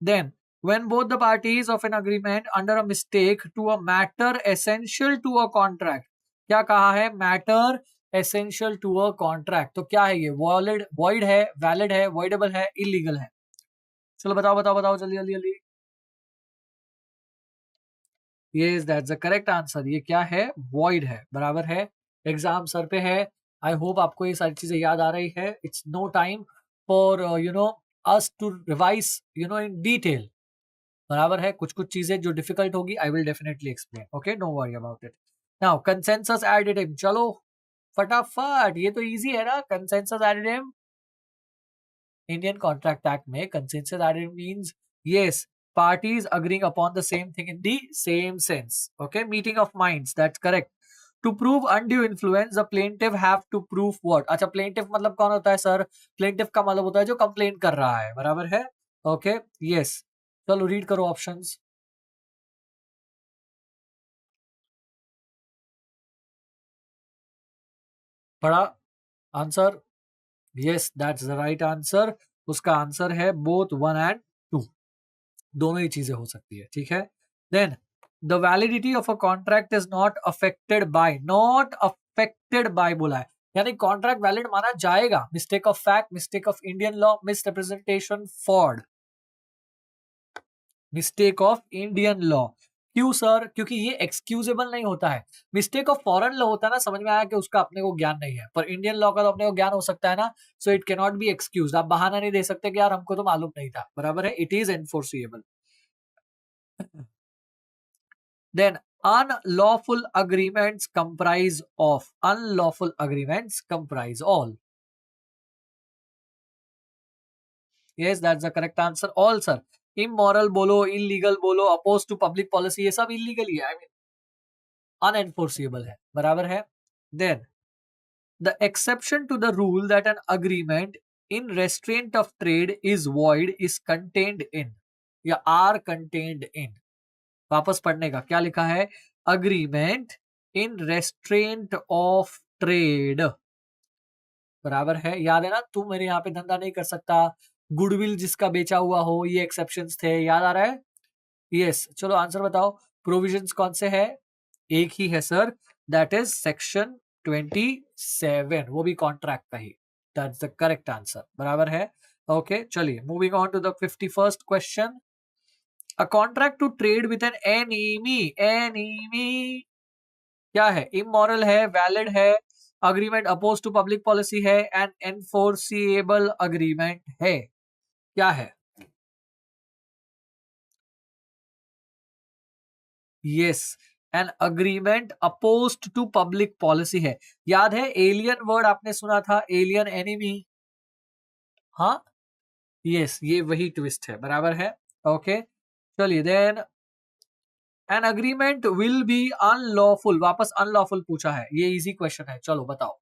Then when both the parties of an agreement under a mistake to a matter essential to a contract, क्या कहा है? Matter essential to a contract. तो क्या है ये? Valid, void है, valid है, voidable है, इलीगल है? चलो बताओ बताओ बताओ जल्दी जल्दी जल्दी. Yes, that's the correct answer. ये क्या है? वॉइड है. बराबर है. एग्जाम सर पे है. आई होप आपको ये सारी चीजें याद आ रही है. It's no time for us to revise in detail. बराबर है. कुछ कुछ चीजें जो डिफिकल्ट होगी I will definitely explain. Okay, don't worry about it. Now consensus ad idem. चलो फटाफट, ये तो इजी है ना. Consensus ad idem, Indian Contract Act में consensus added means yes, parties agreeing upon the same thing in the same sense. Okay, meeting of minds. That's correct. To prove undue influence, the plaintiff have to prove what? अच्छा, plaintiff मतलब कौन होता है sir? Plaintiff का मतलब होता है जो कंप्लेन कर रहा है. बराबर है. Okay, yes. चलो रीड करो ऑप्शंस. पढ़ा answer? Yes, that's the right answer. उसका आंसर है बोथ 1 and 2. दोनों ही चीजें हो सकती है. ठीक है. Then the validity of a contract is not affected by बोला है, यानी कॉन्ट्रैक्ट वैलिड माना जाएगा. Mistake of fact, mistake of Indian law, misrepresentation, fraud. Mistake of Indian law. क्यों सर? क्योंकि ये एक्सक्यूजेबल नहीं होता है. मिस्टेक ऑफ फॉरेन लॉ होता है ना, समझ में आया कि उसका अपने को ज्ञान नहीं है, पर इंडियन लॉ का तो अपने को ज्ञान हो सकता है ना. So it can not be excuse. आप बहाना नहीं दे सकते कि यार हमको तो मालूम नहीं था. बराबर है. It is enforceable. Then unlawful agreements comprise of. Unlawful agreements comprise all. Yes, that's the correct answer. All sir. Immoral बोलो, illegal बोलो, opposed to public policy, ये सब illegal ही है. I mean unenforceable है. बराबर है. Then the exception to the rule that an agreement in restraint of trade is void is contained in या are contained in. वापस पढ़ने का. क्या लिखा है? Agreement in restaurant of trade. बराबर है. याद है ना, तू मेरे यहाँ पे धंधा नहीं कर सकता, गुडविल जिसका बेचा हुआ हो, ये एक्सेप्शंस थे. याद आ रहा है? यस. चलो आंसर बताओ. प्रोविजंस कौन से है? एक ही है सर. दैट इज सेक्शन 27, वो भी कॉन्ट्रैक्ट का ही. That's the correct answer. बराबर है. ओके, चलिए moving on to the 51st question. A contract to trade with an enemy क्या है? इमोरल है, वैलिड है, agreement oppose to public policy है, एंड एनफोर्सिएबल अग्रीमेंट है. क्या है? Yes, an agreement opposed to public policy है। याद है एलियन वर्ड आपने सुना था, एलियन एनिमी। हाँ यस, ये वही ट्विस्ट है, बराबर है। ओके चलिए then, an agreement will be unlawful, वापस अनलॉफुल पूछा है, ये इजी क्वेश्चन है, चलो बताओ।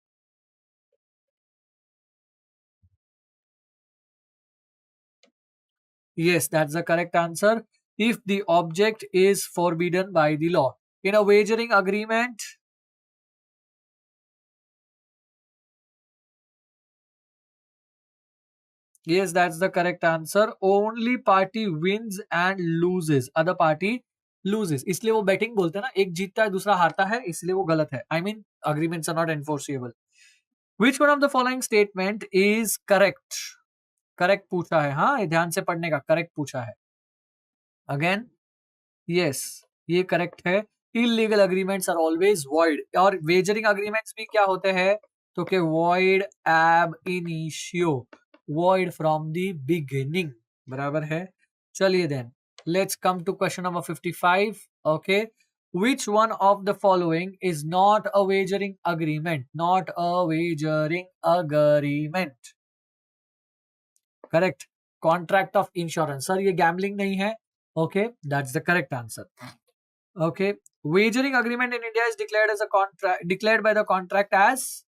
Yes, that's the correct answer. If the object is forbidden by the law. In a wagering agreement, yes, that's the correct answer. Only party wins and loses. Other party loses. इसलिए वो betting बोलते हैं ना, एक जीतता है दूसरा हारता है, इसलिए वो गलत है. I mean, agreements are not enforceable. Which one of the following statement is correct? Correct पूछा है, हाँ ध्यान से पढ़ने का, correct पूछा है. Again, यस ये करेक्ट है। Illegal agreements are always void, और वेजरिंग अग्रीमेंट्स भी क्या होते हैं, तो के void ab initio, void from the beginning, बराबर है। चलिए then let's come to question number 55। Okay, which one of the following is not a wagering agreement? Not a wagering agreement, correct. Contract of insurance, sir ये gambling नहीं है। Okay that's the correct answer. Okay, wagering agreement in India is declared as a contract, declared by the contract as,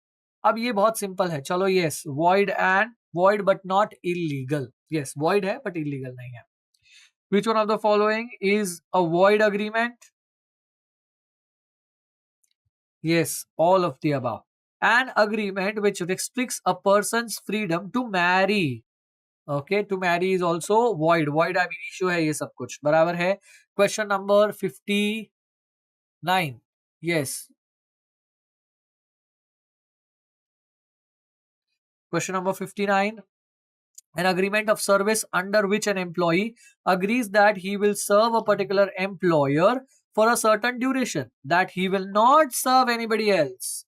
अब ये बहुत simple है, चलो yes, void and void but not illegal. Yes void है but illegal नहीं है। Which one of the following is a void agreement? Yes all of the above. An agreement which restricts a person's freedom to marry, okay to marry is also void, void I mean issue है, ये सब कुछ बराबर है। Question number 59, yes question number 59, an agreement of service under which an employee agrees that he will serve a particular employer for a certain duration, that he will not serve anybody else,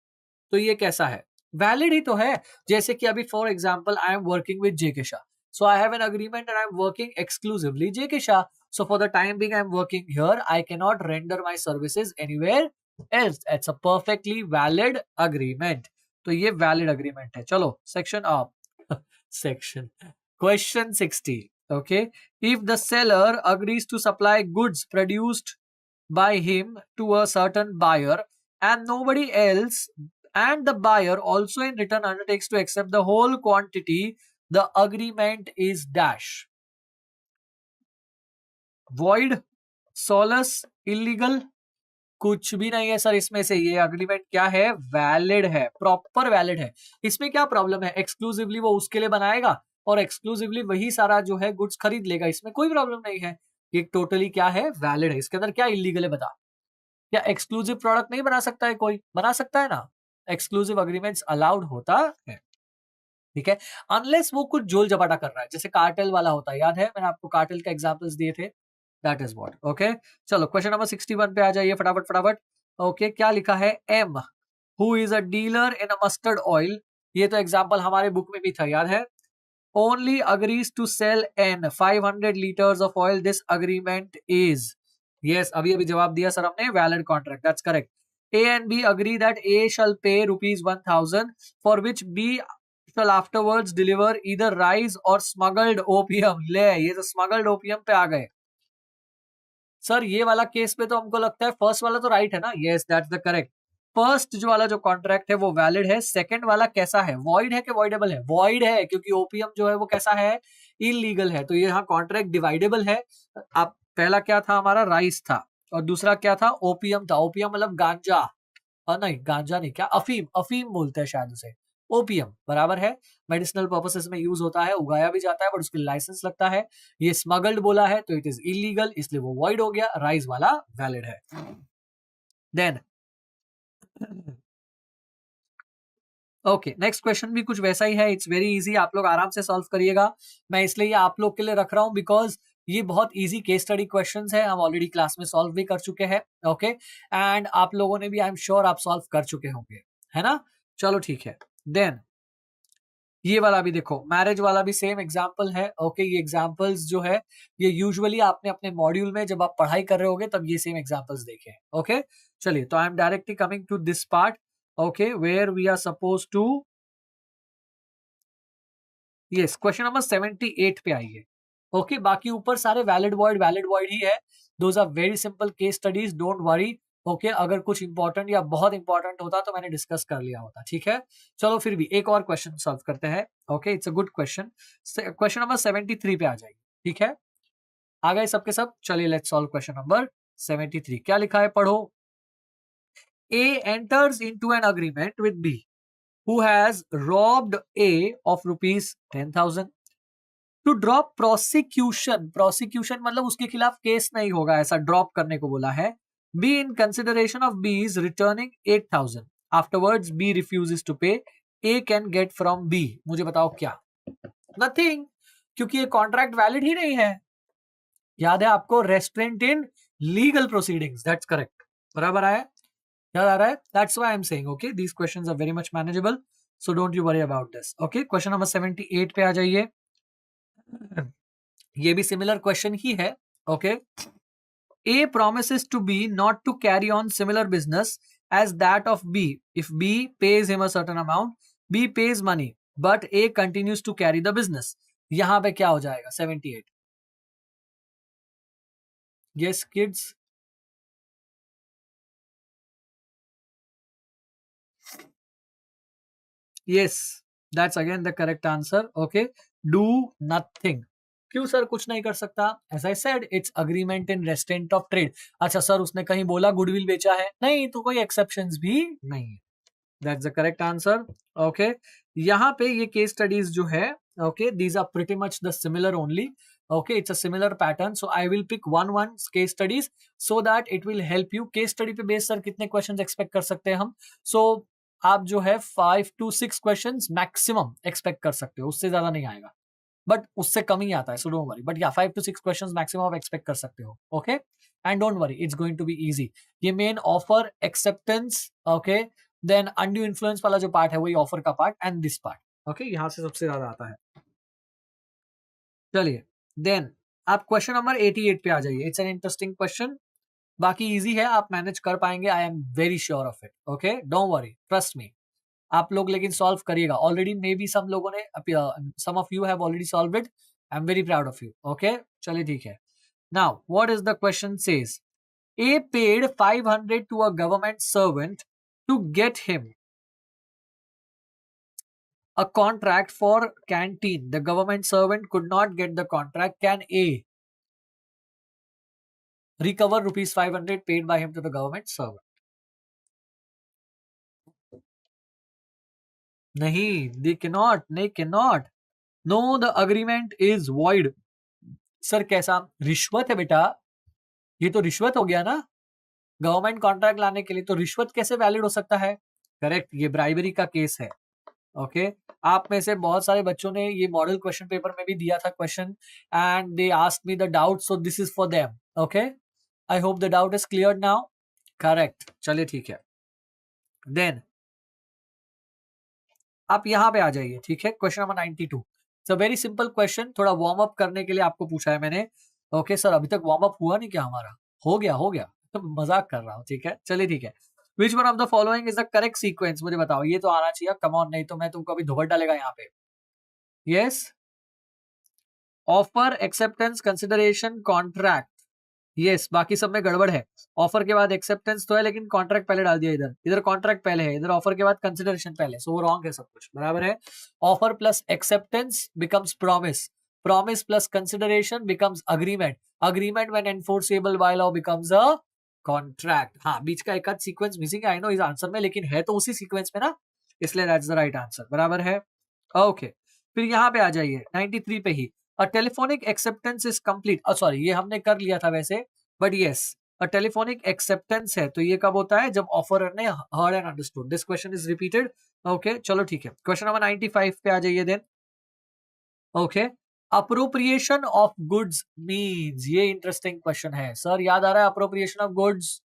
तो ये कैसा है, valid ही तो है। जैसे कि अभी for example I am working with JK Shah, so I have an agreement and I'm working exclusively JK Shah. So for the time being I'm working here, I cannot render my services anywhere else. It's a perfectly valid agreement. तो ये valid agreement है। चलो section up section question 60. Okay, if the seller agrees to supply goods produced by him to a certain buyer and nobody else, and the buyer also in return undertakes to accept the whole quantity, the agreement is dash, void, solus, illegal, कुछ भी नहीं है sir इसमें से। ये agreement क्या है, valid है, प्रॉपर वैलिड है। इसमें क्या प्रॉब्लम है, एक्सक्लूसिवली वो उसके लिए बनाएगा और एक्सक्लूसिवली वही सारा जो है गुड्स खरीद लेगा, इसमें कोई प्रॉब्लम नहीं है। ये टोटली क्या है, वैलिड है। इसके अंदर क्या इलीगल है बता, क्या एक्सक्लूसिव प्रोडक्ट नहीं बना सकता है, कोई बना सकता है ना, एक्सक्लूसिव अग्रीमेंट्स अलाउड होता है, ठीक है, अनलेस वो कुछ जोल जबाटा कर रहा है, जैसे कार्टेल वाला होता है, याद है मैंने आपको कार्टेल का एग्जांपल्स दिए थे, दैट इज व्हाट। ओके चलो क्वेश्चन नंबर 61 पे आ जाइए फटाफट फटाफट। ओके क्या लिखा है, M who is a dealer in a mustard oil, ये तो एग्जांपल हमारे बुक में भी था, याद है, only agrees to sell n 500 liters of oil, this agreement is, yes अभी अभी जवाब दिया सर हमने, valid contract, that's correct। A and B agree that A shall pay rupees 1000 for which B shall afterwards deliver either rice or smuggled opium। ले ये तो smuggled opium पे आ गए सर, ये वाला केस पे तो हमको लगता है फर्स्ट वाला तो राइट है ना, yes that's the correct. First जो वाला जो कॉन्ट्रैक्ट है वो वैलिड है, सेकंड वाला कैसा है, वॉइड है कि वॉइडेबल है, वॉइड है, क्योंकि ओपीएम जो है वो कैसा है, इलीगल है, तो ये यहाँ कॉन्ट्रैक्ट डिवाइडेबल है। अब पहला क्या था हमारा, राइस था, और दूसरा क्या था, ओपीएम था, ओपीएम मतलब गांजा, नहीं गांजा नहीं, क्या अफीम, अफीम बोलते हैं शायद उसे, ओपीएम बराबर है, मेडिसिनल पर्पसेस में यूज होता है, उगाया भी जाता है, बट उसके लाइसेंस लगता है। ये स्मगल्ड बोला है तो इट इज इलीगल, इसलिए वो वॉइड हो गया, राइस वाला वैलिड है। देन ओके नेक्स्ट क्वेश्चन भी कुछ वैसा ही है, इट्स वेरी इजी, आप लोग आराम से सॉल्व करिएगा, मैं इसलिए ये आप लोग के लिए रख रहा हूं बिकॉज ये बहुत इजी केस स्टडी क्वेश्चंस है, हम ऑलरेडी क्लास में सॉल्व भी कर चुके हैं। ओके एंड आप लोगों ने भी, आई एम श्योर आप सॉल्व कर चुके होंगे, है ना, चलो ठीक है। देन ये वाला भी देखो, मैरिज वाला भी सेम एग्जाम्पल है। ओके, ये एग्जाम्पल्स जो है ये यूजुअली आपने अपने मॉड्यूल में जब आप पढ़ाई कर रहे होगे तब ये सेम एग्जाम्पल्स देखे हैं। ओके, चलिए, तो I am directly coming to this part, okay, where we are suppose to, yes, question number 78 पे आइए। ओके, बाकी ऊपर सारे वैलिड वर्ड ही है। Those are very simple case studies, don't worry. Okay, अगर कुछ इंपॉर्टेंट या बहुत इंपॉर्टेंट होता तो मैंने डिस्कस कर लिया होता, ठीक है। चलो फिर भी एक और क्वेश्चन सॉल्व करते हैं। Okay, it's a good question. Question number 73 पे आ जाइए, ठीक है। आ गए सबके सब, चलिए लेट्स सॉल्व क्वेश्चन नंबर 73। क्या लिखा है, पढ़ो। A enters into an agreement with B who has robbed A of rupees 10,000 to drop prosecution मतलब उसके खिलाफ केस नहीं होगा, ऐसा ड्रॉप करने को बोला है। B in consideration of B is returning 8,000, afterwards B refuses to pay, A can get from B, मुझे बताओ क्या। नथिंग, क्योंकि ये कॉन्ट्रैक्ट वैलिड ही नहीं है। याद है आपको, restaurant in legal proceedings, that's correct. बराबर आया, याद आ रहा है। That's why I'm saying, okay, these questions are very much manageable, so don't you worry about this. Okay, question number 78 पे आ जाइए। ये भी सिमिलर क्वेश्चन ही है। Okay, A promises to B not to carry on similar business as that of B if B pays him a certain amount. B pays money but A continues to carry the business. यहां पे क्या हो जाएगा, 78? Yes kids, yes, that's again the correct answer. Okay, do nothing. क्यों sir कुछ नहीं कर सकता? As I said, it's agreement in restraint of trade. अच्छा सर, उसने कहीं बोला गुडविल बेचा है? नहीं, तो कोई एक्सेप्शंस भी नहीं है। That's the correct answer. Okay, यहाँ पे ये केस स्टडीज जो है, okay, these are pretty much the similar only. Okay, it's a similar pattern. So I will pick one case studies so that it will help you. Case study पे base sir कितने questions expect कर सकते हैं हम? So आप जो है 5 to 6 questions maximum expect कर सकते हो, उससे ज्यादा नहीं आएगा, बट उससे कम ही आता है, सो डोंट वरी। बट या 5 to 6 क्वेश्चंस मैक्सिमम आप एक्सपेक्ट कर सकते हो। Okay, and don't worry, it's going to be easy. ये main offer, acceptance, okay, then undue influence वाला जो पार्ट है वही ऑफर का part, and this part. Okay, यहां से सबसे ज्यादा आता है। चलिए, देन आप क्वेश्चन नंबर 88 पे आ जाइए। इट्स एन इंटरेस्टिंग क्वेश्चन, बाकी इजी है, आप मैनेज कर पाएंगे, आई am very sure of it. Okay, don't worry, trust me. आप लोग लेकिन सॉल्व करिएगा। ऑलरेडी मे बी सम लोगों ने, some of you have already solve it. I am very proud of you. Okay, चलिए ठीक है। Now what is the question says, A paid 500 to a government servant to get him a contract for canteen. The government servant could not get the contract. Can A recover rupees 500 paid by him to the government servant? नहीं, they cannot, they cannot. No, the agreement is void. Sir कैसा रिश्वत है बेटा, ये तो रिश्वत हो गया ना। गवर्नमेंट कॉन्ट्रैक्ट लाने के लिए तो रिश्वत कैसे वैलिड हो सकता है? करेक्ट, ये ब्राइबरी का केस है। ओके, आप में से बहुत सारे बच्चों ने ये मॉडल क्वेश्चन पेपर में भी दिया था question, and they asked me the doubt, so this is for them. Okay, I hope the doubt is clear now. Correct, चलिए ठीक है। देन आप यहां पे आ जाइए, ठीक है। Question number 92, it's a very simple question, थोड़ा वार्म अप करने के लिए आपको पूछा है मैंने। ओके सर, अभी तक वार्म अप हुआ नहीं क्या हमारा? हो गया, हो गया, तो मजाक कर रहा हूँ, ठीक है। चलिए ठीक है। Which one of the following is the correct sequence, मुझे बताओ, ये तो आना चाहिए, कम ऑन, नहीं तो मैं तुमको अभी धोबट डालेगा यहाँ पे। Yes, offer, acceptance, consideration, contract. Yes, बाकी सब में गड़बड़ है। ऑफर के बाद एक्सेप्टेंस तो है, लेकिन कॉन्ट्रैक्ट पहले डाल दिया इधर, इधर कॉन्ट्रैक्ट पहले है, इधर ऑफर के बाद कंसिडरेशन पहले, सो वो रॉन्ग है सब कुछ। बराबर है, offer plus acceptance becomes promise, promise plus consideration becomes agreement, agreement when enforceable by law becomes a contract. हाँ, बीच का एक आध सीक्वेंस मिसिंग है, आई नो इस आंसर में, लेकिन है तो उसी सीक्वेंस में ना, इसलिए दैट्स द राइट आंसर। बराबर है। ओके, फिर यहाँ पे आ जाइए 93 पे ही। A telephonic acceptance is complete. Sorry, ये हमने कर लिया था वैसे, but yes, a telephonic acceptance है तो ये कब होता है? जब ऑफरर ने heard and understood. This question is repeated. Okay, चलो ठीक है। क्वेश्चन नंबर 95 पे आ जाइए देन। Okay, appropriation of goods means, ये इंटरेस्टिंग क्वेश्चन है सर, याद आ रहा है? अप्रोप्रिएशन ऑफ गुड्स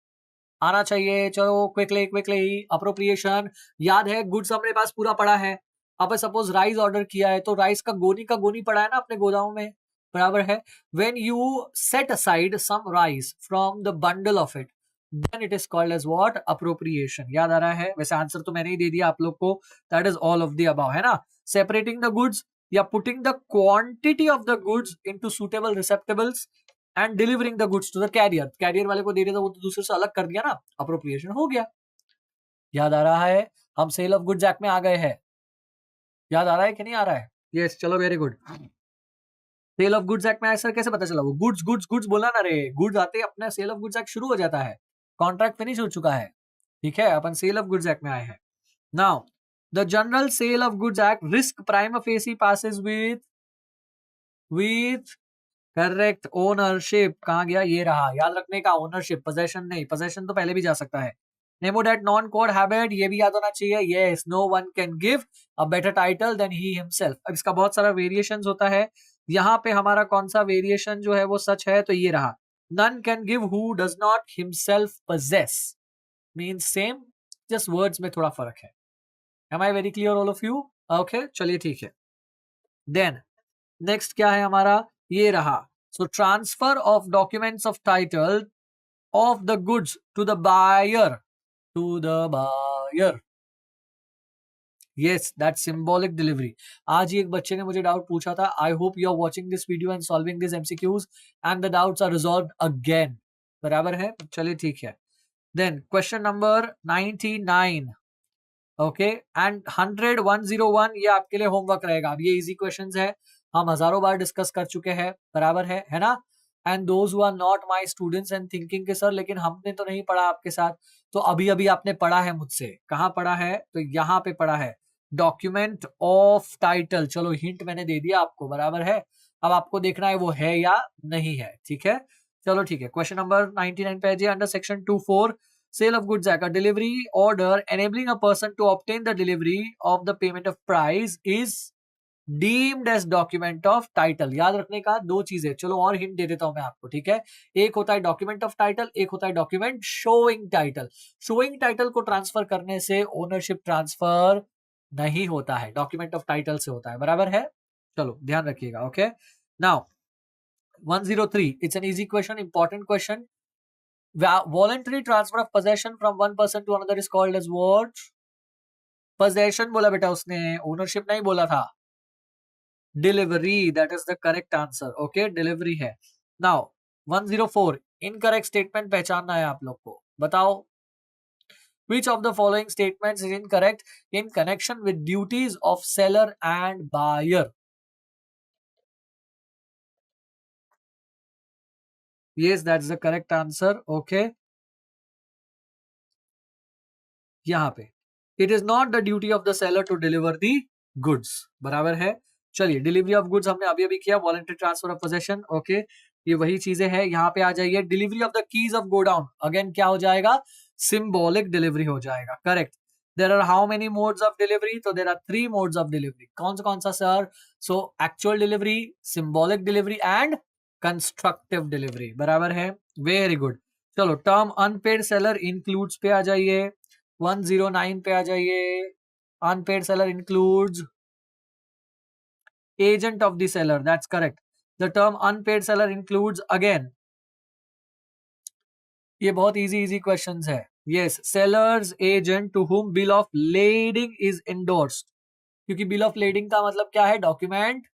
आना चाहिए। चलो क्विकली क्विकली, अप्रोप्रिएशन याद है, गुड्स अपने पास पूरा पड़ा है, अब सपोज राइस ऑर्डर किया है तो राइस का गोनी पड़ा है ना अपने गोदाम में, बराबर है। When you set aside some rice from the bundle of it, then it is called as what, appropriation. याद आ रहा है? वैसे आंसर तो मैंने ही दे दिया आप लोग को, that is all of the above, है ना। सेपरेटिंग द गुड्स या putting the quantity of the goods into suitable receptacles and delivering the goods to the carrier. Carrier वाले को दे रहे थे, वो तो दूसरे से अलग कर दिया ना, अप्रोप्रिएशन हो गया। याद आ रहा है? हम सेल ऑफ गुड्स एक्ट में आ गए हैं। याद आ रहा है कि नहीं आ रहा है? यस, चलो very good. Sale of goods act में ऐसा कैसे पता चला? वो गुड्स गुड्स गुड्स बोला ना रे, गुड्स आते ही अपने सेल ऑफ गुड्स एक्ट शुरू हो जाता है, कॉन्ट्रैक्ट फिनिश हो चुका है, ठीक है। अपन सेल ऑफ गुड्स एक्ट में आए हैं। Now the general sale of goods act risk prima facie passes with correct ownership. कहां गया? ये रहा, याद रखने का, ओनरशिप, पोजेशन नहीं, पोजेशन तो पहले भी जा सकता है। Nemo dat non quod habet, ये भी याद होना चाहिए। Yes, no one can give a better title than he himself. अब इसका बहुत सारा वेरिएशंस होता है, यहाँ पे हमारा कौन सा वेरिएशन जो है वो सच है, तो ये रहा, none can give who does not himself possess, means same, just words में थोड़ा फर्क है। Am I very clear all of you? Okay, चलिए ठीक है। देन नेक्स्ट क्या है हमारा? ये रहा, so transfer of documents of title of the goods to the buyer. Yes, that symbolic delivery. आज ही एक बच्चे ने मुझे डाउट पूछा था। I hope you are watching this video and solving this MCQs and the doubts are resolved again, बराबर है। चलिए ठीक है। Then question number 99, okay, and 100 101 ये आपके लिए होमवर्क रहेगा। अब ये इजी क्वेश्चंस है, हम हजारों बार डिस्कस कर चुके हैं, बराबर है ना। And those who are not my students and thinking के सर लेकिन हमने तो नहीं पढ़ा आपके साथ, तो अभी अभी आपने पढ़ा है मुझसे। कहाँ पढ़ा है? तो यहाँ पे पढ़ा है, डॉक्यूमेंट ऑफ टाइटल। चलो हिंट मैंने दे दिया आपको, बराबर है। अब आपको देखना है वो है या नहीं है, ठीक है। चलो ठीक है, क्वेश्चन नंबर 99 पे under section 24 Sale of Goods Act, a delivery order enabling a person to obtain the delivery of the payment of price is deemed as document of title। याद रखने का दो चीजें, चलो और हिंट दे देता हूं मैं आपको, ठीक है। एक होता है डॉक्यूमेंट ऑफ टाइटल, एक होता है document showing title. Showing title को ट्रांसफर करने से ओनरशिप ट्रांसफर नहीं होता है, डॉक्यूमेंट ऑफ टाइटल से होता है, बराबर है। चलो ध्यान रखिएगा, okay. Now 103, it's an easy question, important question. Voluntary transfer of possession from one person to another is called as what? Possession बोला बेटा उसने, ओनरशिप नहीं बोला था। Delivery, that is the correct answer, okay, delivery है। Now 104, incorrect statement पहचानना है आप लोग को, बताओ। Which of the following statements is incorrect in connection with duties of seller and buyer? Yes, that's the correct answer, okay. यहाँ पे it is not the duty of the seller to deliver the goods, बराबर है। चलिए, delivery of goods हमने अभी अभी किया, voluntary transfer of possession, okay, ये वही चीजें हैं। यहाँ पे आ जाइए, delivery of the keys of godown, again क्या हो जाएगा? सिंबॉलिक डिलीवरी हो जाएगा, correct. There are how many modes of delivery? तो there are 3 modes of delivery. कौन सा sir? So actual delivery, symbolic delivery and constructive delivery, बराबर है, वेरी गुड। चलो, टर्म अनपेड सेलर इंक्लूड्स पे आ जाइए, 109 पे आ जाइए। Unpaid seller includes agent of the seller, that's correct. The term unpaid seller includes again, ये बहुत इजी क्वेश्चंस है। yes, seller's agent to whom bill of lading is endorsed, क्योंकि बिल ऑफ लेडिंग का मतलब क्या है? डॉक्यूमेंट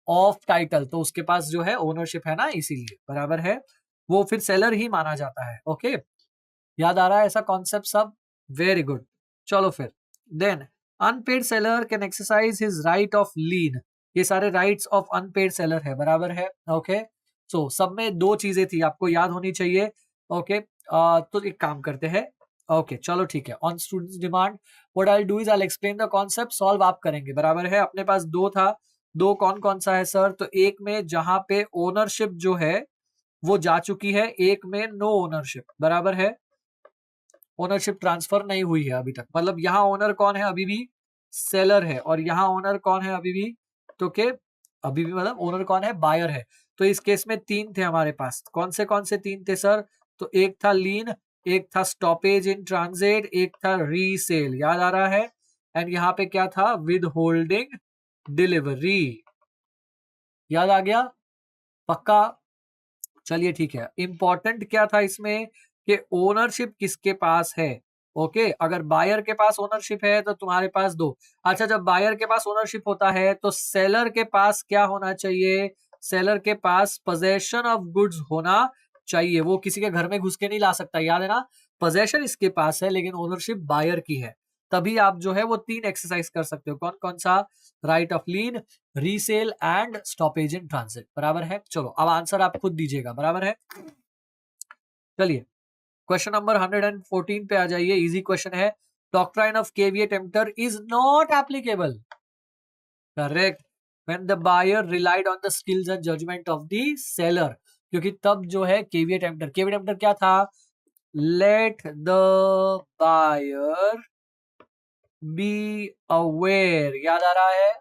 ऑफ टाइटल, तो उसके पास जो है ओनरशिप है ना, इसीलिए, बराबर है, वो फिर सेलर ही माना जाता है, ओके। याद आ रहा है ऐसा कॉन्सेप्ट सब? Very good. चलो फिर, then unpaid seller can exercise his right of lien. ये सारे राइट्स ऑफ अनपेड सेलर है, बराबर है, ओके। सो सब में दो चीजें थी, आपको याद होनी चाहिए, ओके। तो एक काम करते हैं, ओके, चलो ठीक है। On students demand what I do is I explain the concept, solve आप करेंगे, बराबर है। अपने पास दो था, दो कौन सा है सर? तो एक में जहां पे ओनरशिप जो है वो जा चुकी है, एक में नो ओनरशिप, बराबर है, ओनरशिप ट्रांसफर नहीं हुई है अभी तक। मतलब यहाँ ओनर कौन है? अभी भी सेलर है, और यहाँ ओनर कौन है? अभी भी, तो के अभी भी मतलब ओनर कौन है? बायर है। तो इस केस में 3 थे हमारे पास, कौन से 3 थे सर? तो एक था लीन, एक था स्टॉपेज इन ट्रांजिट, एक था रीसेल, याद आ रहा है? एंड यहाँ पे क्या था, विद होल्डिंग डिलीवरी। याद आ गया पक्का? चलिए ठीक है। इंपॉर्टेंट क्या था इसमें कि ओनरशिप किसके पास है। ओके, अगर बायर के पास ओनरशिप है तो तुम्हारे पास दो। अच्छा, जब बायर के पास ओनरशिप होता है तो सेलर के पास क्या होना चाहिए, सेलर के पास पोजेशन ऑफ गुड्स होना चाहिए। वो किसी के घर में घुस के नहीं ला सकता, याद है ना। पोजेशन इसके पास है लेकिन ओनरशिप बायर की है। तभी आप जो है वो 3 एक्सरसाइज कर सकते हो। कौन कौन सा? Right of lean, resale and stoppage in transit. बराबर है। चलो अब आंसर आप खुद दीजिएगा। बराबर है। चलिए क्वेश्चन नंबर 114 पे आ जाइए। इजी क्वेश्चन है। Doctrine of caveat emptor is not applicable. Correct. When the buyer relied on the skills and judgement of the seller. क्योंकि तब जो है केवीए टेम्पटर क्या था, let the buyer be aware. याद आ रहा है?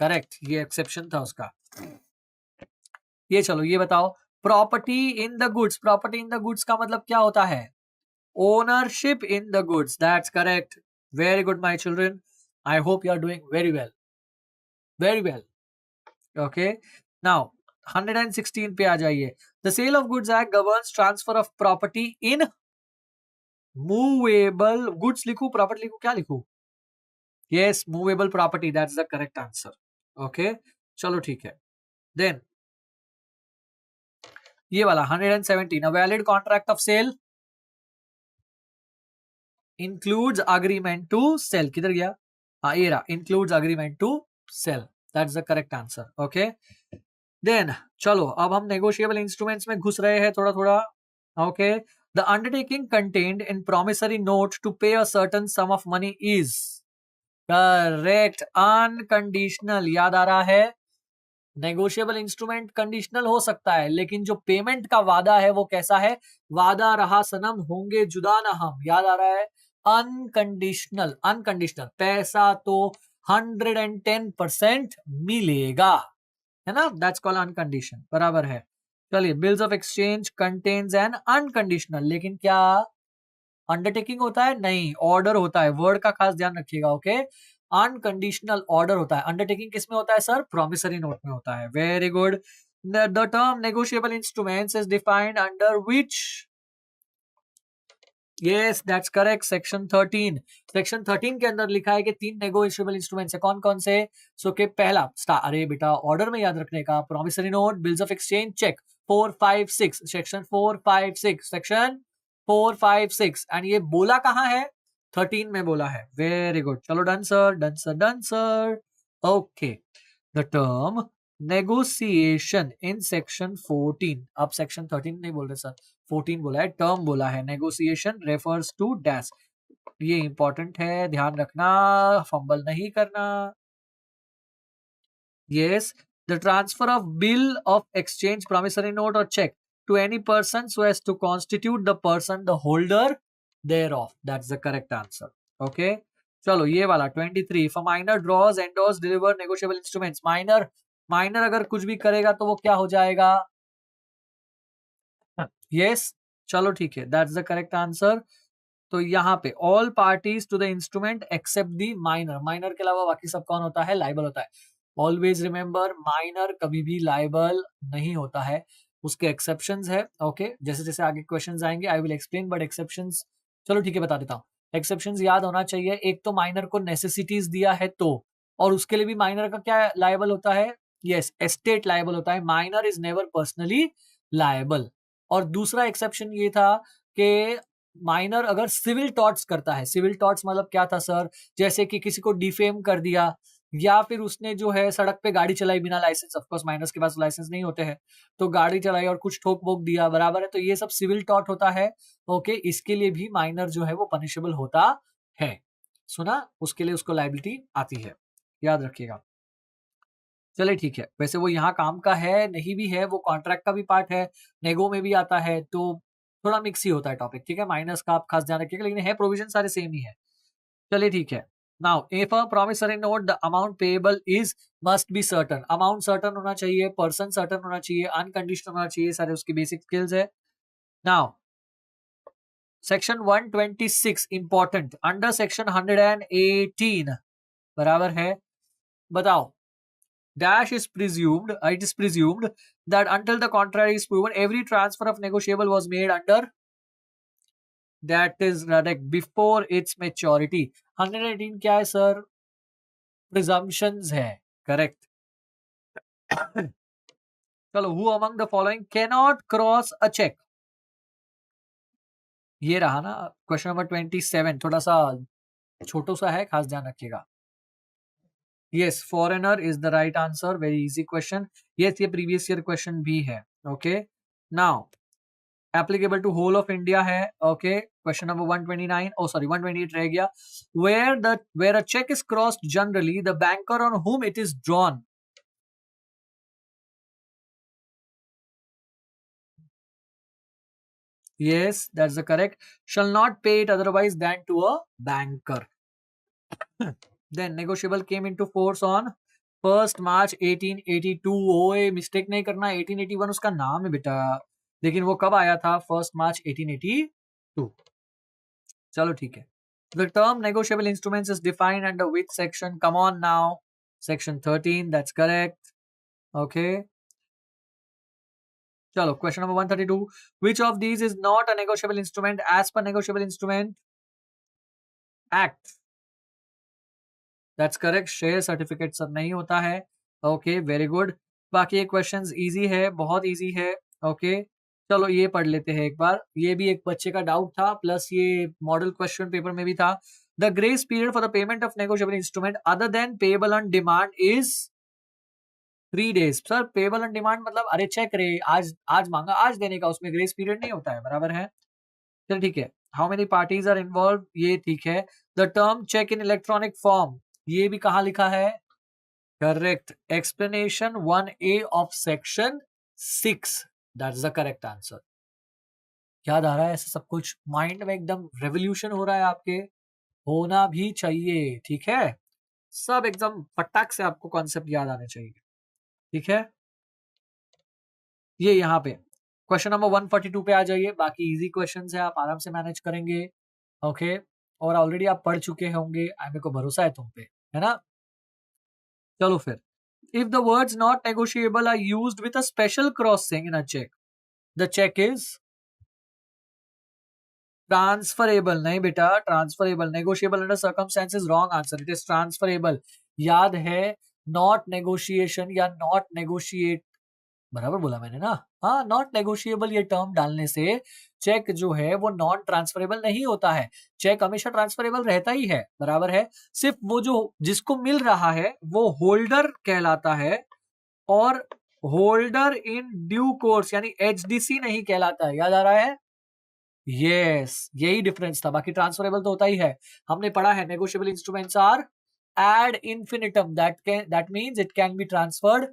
करेक्ट, ये एक्सेप्शन था उसका। ये चलो ये बताओ, property in the goods. Property in the goods का मतलब क्या होता है? Ownership in the goods. That's correct. Very good my children, I hope you are doing very well, very well. Okay, now 116 पे आ जाइए। The sale of goods act governs transfer of property in movable goods. लिखूं property लिखूं, क्या लिखूं? Yes, movable property, that's the correct answer. Okay, चलो ठीक है। देन ये वाला 117, a valid contract of sale includes agreement to sell. किधर गया? हाँ ये रहा, includes agreement to sell, that's the correct answer. Okay, then चलो अब हम नेगोशिएबल इंस्ट्रूमेंट्स में घुस रहे हैं थोड़ा थोड़ा। Okay, the undertaking contained in promissory note to pay a certain sum of money is. Correct, unconditional. याद आ रहा है? नेगोशिएबल इंस्ट्रूमेंट कंडीशनल हो सकता है लेकिन जो पेमेंट का वादा है वो कैसा है? वादा रहा सनम होंगे जुदा न हम। याद आ रहा है? अनकंडीशनल। अनकंडीशनल पैसा तो 110% मिलेगा, है ना। That's called uncondition. बराबर है। चलिए, bills of exchange contains an unconditional. लेकिन क्या अंडरटेकिंग होता है? नहीं, ऑर्डर होता है। वर्ड का खास ध्यान रखिएगा। ओके, अनकंडीशनल ऑर्डर होता है। अंडरटेकिंग किस में होता है सर? प्रोमिसरी नोट में होता है। Very good. The term negotiable instruments is defined under which? Yes, that's correct, section 13। Section 13 के अंदर लिखा है कि 3 नेगोशिएबल इंस्ट्रूमेंट्स है। कौन कौन से? सो के पहला अरे बेटा ऑर्डर में याद रखने का, promissory note, bills of exchange, cheque. 4, 5, 6, section 4, 5, 6, section 4, 5, 6। And ये बोला कहाँ है? 13 में बोला है। Very good. चलो done sir, done sir, done sir. Okay, the term negotiation in section 14, अब सेक्शन 13 नहीं बोल रहे सर, 14 बोला है, टर्म बोला है। Negotiation refers to dash. ये इंपॉर्टेंट है, ध्यान रखना, फंबल नहीं करना। Yes, the transfer of bill of exchange, promissory note और cheque to any person so as to constitute the person the holder thereof. That's the correct answer. Okay, चलो ये वाला 23, for minor draws endorse deliver negotiable instruments. Minor, minor अगर कुछ भी करेगा तो वो क्या हो जाएगा? यस, चलो ठीक है, दैट्स द करेक्ट आंसर। तो यहाँ पे all parties to the instrument except the minor. Minor के अलावा बाकी सब कौन होता है? लाइबल होता है। ऑलवेज रिमेंबर, माइनर कभी भी लाइबल नहीं होता है, उसके एक्सेप्शंस है। ओके, जैसे जैसे आगे क्वेश्चंस आएंगे I will explain, but exceptions चलो ठीक है बता देता हूँ। एक्सेप्शंस याद होना चाहिए। एक तो माइनर को नेसेसिटीज दिया है तो, और उसके लिए भी माइनर का क्या लाइबल होता है? यस, एस्टेट लाइबल होता है। Minor is never personally liable. और दूसरा एक्सेप्शन ये था कि माइनर अगर सिविल टॉर्ट्स करता है। सिविल टॉर्ट्स मतलब क्या था सर? जैसे कि किसी को डिफेम कर दिया, या फिर उसने जो है सड़क पे गाड़ी चलाई बिना लाइसेंस, ऑफ कोर्स माइनर्स के पास लाइसेंस नहीं होते हैं, तो गाड़ी चलाई और कुछ ठोक वोक दिया, बराबर है, तो ये सब सिविल टॉर्ट होता है। ओके, इसके लिए भी माइनर जो है वो पनिशेबल होता है। सुना? उसके लिए उसको लायबिलिटी आती है, याद रखिएगा। चले ठीक है, वैसे वो यहाँ काम का है नहीं भी है, वो कॉन्ट्रैक्ट का भी पार्ट है, नेगो में भी आता है, तो थोड़ा मिक्स ही होता है टॉपिक। ठीक है, माइनस का आप खास ध्यान रखिएगा, लेकिन है प्रोविजन सारे सेम ही है। चलिए ठीक है। Now if a promissory note the amount payable is must be certain. Amount certain होना चाहिए, पर्सन सर्टन होना चाहिए, अनकंडीशनल होना चाहिए, सारे उसकी बेसिक स्किल्स है। Now section 126 important, under section 118 बराबर है, बताओ। Dash is presumed, it is presumed that until the contrary is proven, every transfer of negotiable was made under, that is correct, before its maturity. 118 क्या है sir? Presumptions है, correct. चलो, who among the following cannot cross a check? ये रहा ना question number 27, थोड़ा सा छोटो सा है, खास ध्यान रखिएगा. Yes, foreigner is the right answer. Very easy question. Yes, ये previous year question भी है. Okay. Now, applicable to whole of India है. Okay. Question number 129. Oh, sorry, 128 रह गया. Where a check is crossed generally, the banker on whom it is drawn. Yes, that's the correct. Shall not pay it otherwise than to a banker. Then negotiable came into force on 1st March 1882. ओए mistake नहीं करना, 1881 उसका नाम है बेटा, लेकिन वो कब आया था? 1st March 1882. चलो ठीक है. The term negotiable instruments is defined under which section? Come on now. Section 13, that's correct. Okay. चलो, question number 132. Which of these is not a negotiable instrument as per negotiable instrument act? That's correct. Share certificate सब नहीं होता है. Okay, very good. बाकी ये questions easy है, बहुत easy है. ओके, चलो ये पढ़ लेते हैं एक बार. ये भी एक बच्चे का डाउट था, प्लस ये मॉडल क्वेश्चन पेपर में भी था. The grace period for the payment of negotiable instrument other than payable on demand is 3 days. Sir, payable on demand मतलब अरे चेक रे, आज आज मांगा आज देने का, उसमें ग्रेस पीरियड नहीं होता है. बराबर है. चल ठीक है. How many parties are involve, ये ठीक है. The term cheque in electronic form, ये भी कहां लिखा है? Correct. Explanation 1A of section 6. That's the correct answer. याद आ रहा है ऐसा सब कुछ? माइंड में एकदम रेवोल्यूशन हो रहा है आपके. होना भी चाहिए, ठीक है. सब एकदम फटाक से आपको कॉन्सेप्ट याद आने चाहिए, ठीक है. ये यहाँ पे क्वेश्चन नंबर 142 पे आ जाइए. बाकी इजी क्वेश्चंस है, आप आराम से मैनेज करेंगे. ओके, और ऑलरेडी आप पढ़ चुके होंगे, मेरे को भरोसा है तुम पे, है ना. चलो फिर. If the words not negotiable are used with a special crossing in a cheque, the cheque is transferable. नहीं बेटा, transferable. Negotiable under circumstances, wrong answer. It is transferable. याद है, नॉट नेगोशिएशन या नॉट नेगोशिएट, बराबर बोला मैंने ना. हाँ, नॉट नेगोशिएबल ये टर्म डालने से चेक जो है वो नॉन ट्रांसफरेबल नहीं होता है. चेक हमेशा ट्रांसफरेबल रहता ही है. बराबर है. सिर्फ वो जो जिसको मिल रहा है वो होल्डर कहलाता है, और होल्डर इन ड्यू कोर्स यानी एचडीसी नहीं कहलाता है. याद आ रहा है? यस, यही डिफरेंस था. बाकी ट्रांसफरेबल तो होता ही है. हमने पढ़ा है negotiable instruments are ad infinitum, that means it can be transferred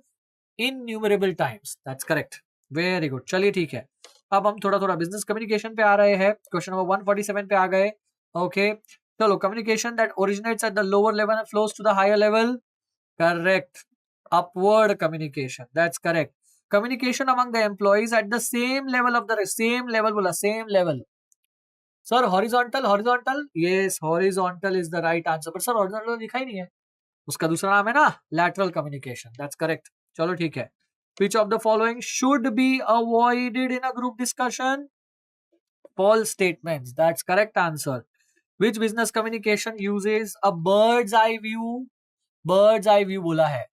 innumerable times. That's correct. Very good. चलिए ठीक है. अब हम थोड़ा थोड़ा बिजनेस कम्युनिकेशन पे आ रहे हैं. क्वेश्चन नंबर 147 पे आ गए. ओके, चलो. Communication that originates at the lower level and flows to the higher level. Correct. Upward communication, that's correct. Communication among the employees at the same level of the same level, बोला same level. Sir horizontal, horizontal, yes, horizontal is the right answer. पर sir horizontal लिखा ही नहीं है. उसका दूसरा नाम है ना लैटरल कम्युनिकेशन. That's correct. चलो ठीक है. Which of the following should be avoided in a group discussion? False statements. That's correct answer. Which business communication uses a bird's eye view? Bird's eye view बोला है.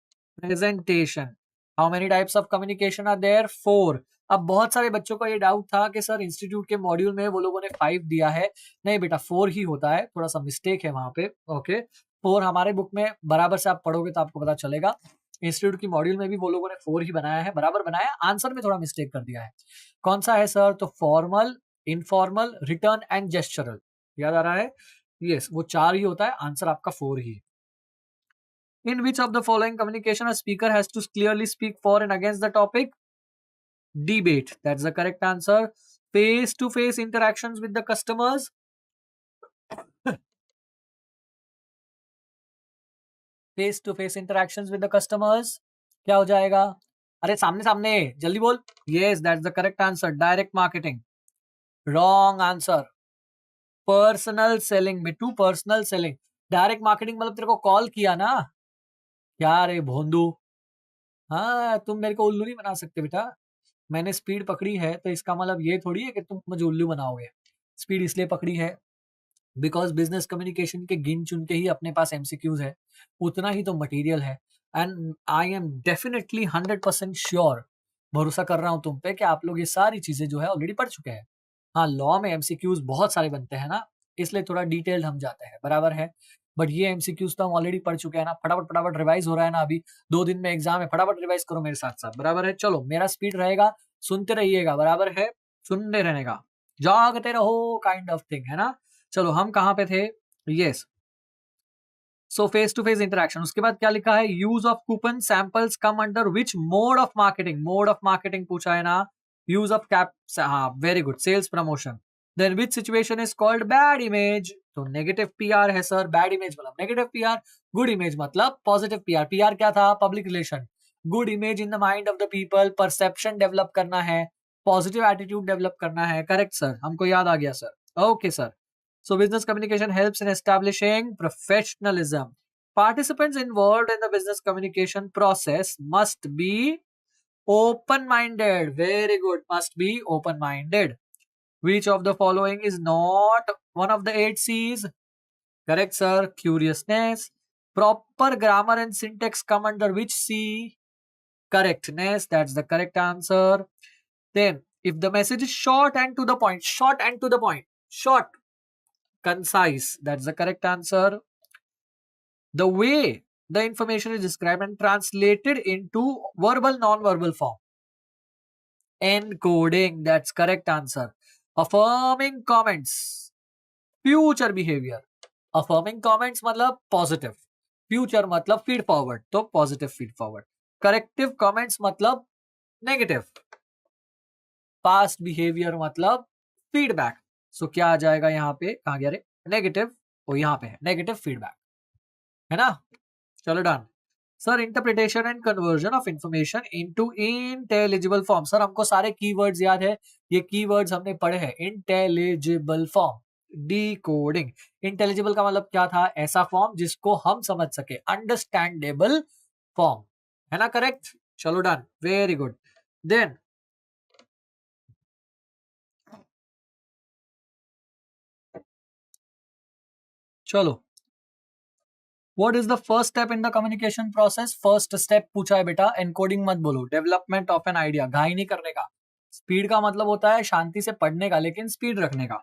Presentation. How many types of communication are there? 4. अब बहुत सारे बच्चों का ये doubt था कि सर इंस्टीट्यूट के मॉड्यूल में वो लोगों ने 5 दिया है. नहीं बेटा, 4 ही होता है. थोड़ा सा मिस्टेक है वहां पे. ओके, 4 हमारे बुक में बराबर से आप पढ़ोगे तो आपको पता चलेगा. इंस्टीट्यूट की मॉड्यूल में भी वो लोगों ने 4 ही बनाया है, बराबर बनाया. आंसर में थोड़ा मिस्टेक कर दिया है. कौन सा है सर? तो फॉर्मल, इनफॉर्मल, रिटर्न एंड जेस्चरल. याद आ रहा है? यस, वो 4 ही होता है. आंसर आपका 4 ही. In which of the following communication a speaker has to clearly speak for and against the topic? Debate. That's the correct answer. Face-to-face interactions with the customers. Face-to-face interactions with the customers. क्या हो जाएगा? अरे सामने सामने, जल्दी बोल. Yes, that's the correct answer. Direct marketing. Wrong answer. Personal selling. Bittu, personal selling. Direct marketing मतलब तेरे को कॉल किया ना, क्या रे भोंदू, हाँ तुम मेरे को उल्लू नहीं बना सकते बेटा। मैंने स्पीड पकड़ी है तो इसका मतलब ये थोड़ी है कि तुम मुझे उल्लू बनाओगे। स्पीड इसलिए पकड़ी है बिकॉज बिजनेस कम्युनिकेशन के गिन चुन के ही अपने पास एमसीक्यूज है, उतना ही तो मटेरियल है। And I am definitely 100% sure, भरोसा कर रहा हूं तुम पे कि आप लोग ये सारी चीजें जो है ऑलरेडी पढ़ चुके हैं। हाँ, लॉ में एमसीक्यूज बहुत सारे बनते हैं ना, इसलिए थोड़ा डिटेल्ड हम जाते हैं, बराबर है। बट ये एमसीक्यूज तो हम ऑलरेडी पढ़ चुके हैं ना, फटाफट फटाफट रिवाइज हो रहा है ना, अभी 2 दिन में एग्जाम है, फटाफट रिवाइज करो मेरे साथ साथ, बराबर है। चलो मेरा स्पीड रहेगा, सुनते रहिएगा, बराबर है, सुनते रहने का, जागते रहो काइंड ऑफ थिंग, है ना। चलो हम कहां पे थे, yes. So face to face interaction, उसके बाद क्या लिखा है, use of coupon samples come under which mode of marketing, mode of marketing पूछा है ना, यूज ऑफ कैप, हाँ very good, sales promotion. Then which situation is called bad image, तो नेगेटिव पीआर है सर, बैड इमेज मतलब negative PR, good image मतलब positive PR. PR क्या था, public relation. Good image in the mind of the people, perception develop करना है, positive attitude develop करना है, करेक्ट सर, हमको याद आ गया sir, okay sir. So business communication helps in establishing professionalism. Participants involved in the business communication process must be open-minded. Very good. Must be open-minded. Which of the following is not one of the 8 C's? Correct, sir. Curiousness. Proper grammar and syntax come under which C? Correctness. That's the correct answer. Then, if the message is short and to the point, short and to the point, short, concise, that's the correct answer. The way the information is described and translated into verbal non-verbal form, encoding, that's correct answer. Affirming comments, future behavior, affirming comments मतलब positive, future मतलब feed forward, तो positive feed forward, corrective comments मतलब negative, past behavior मतलब feedback. सो क्या आ जाएगा यहाँ पे, कहाँ गया रे, नेगेटिव, वो यहाँ पे है नेगेटिव फीडबैक, है ना। चलो done sir. Interpretation and conversion of information into intelligible form, sir हमको सारे कीवर्ड्स याद है, ये कीवर्ड्स हमने पढ़े हैं। Intelligible form, decoding. इंटेलिजिबल का मतलब क्या था, ऐसा फॉर्म जिसको हम समझ सके, अंडरस्टैंडेबल फॉर्म, है ना, करेक्ट। चलो डन, वेरी गुड। देन चलो, what is the first step in the communication process, first step पूछा है बेटा, एनकोडिंग मत बोलो, डेवलपमेंट ऑफ एन आइडिया, घाई नहीं करने का। स्पीड का मतलब होता है शांति से पढ़ने का, लेकिन स्पीड रखने का।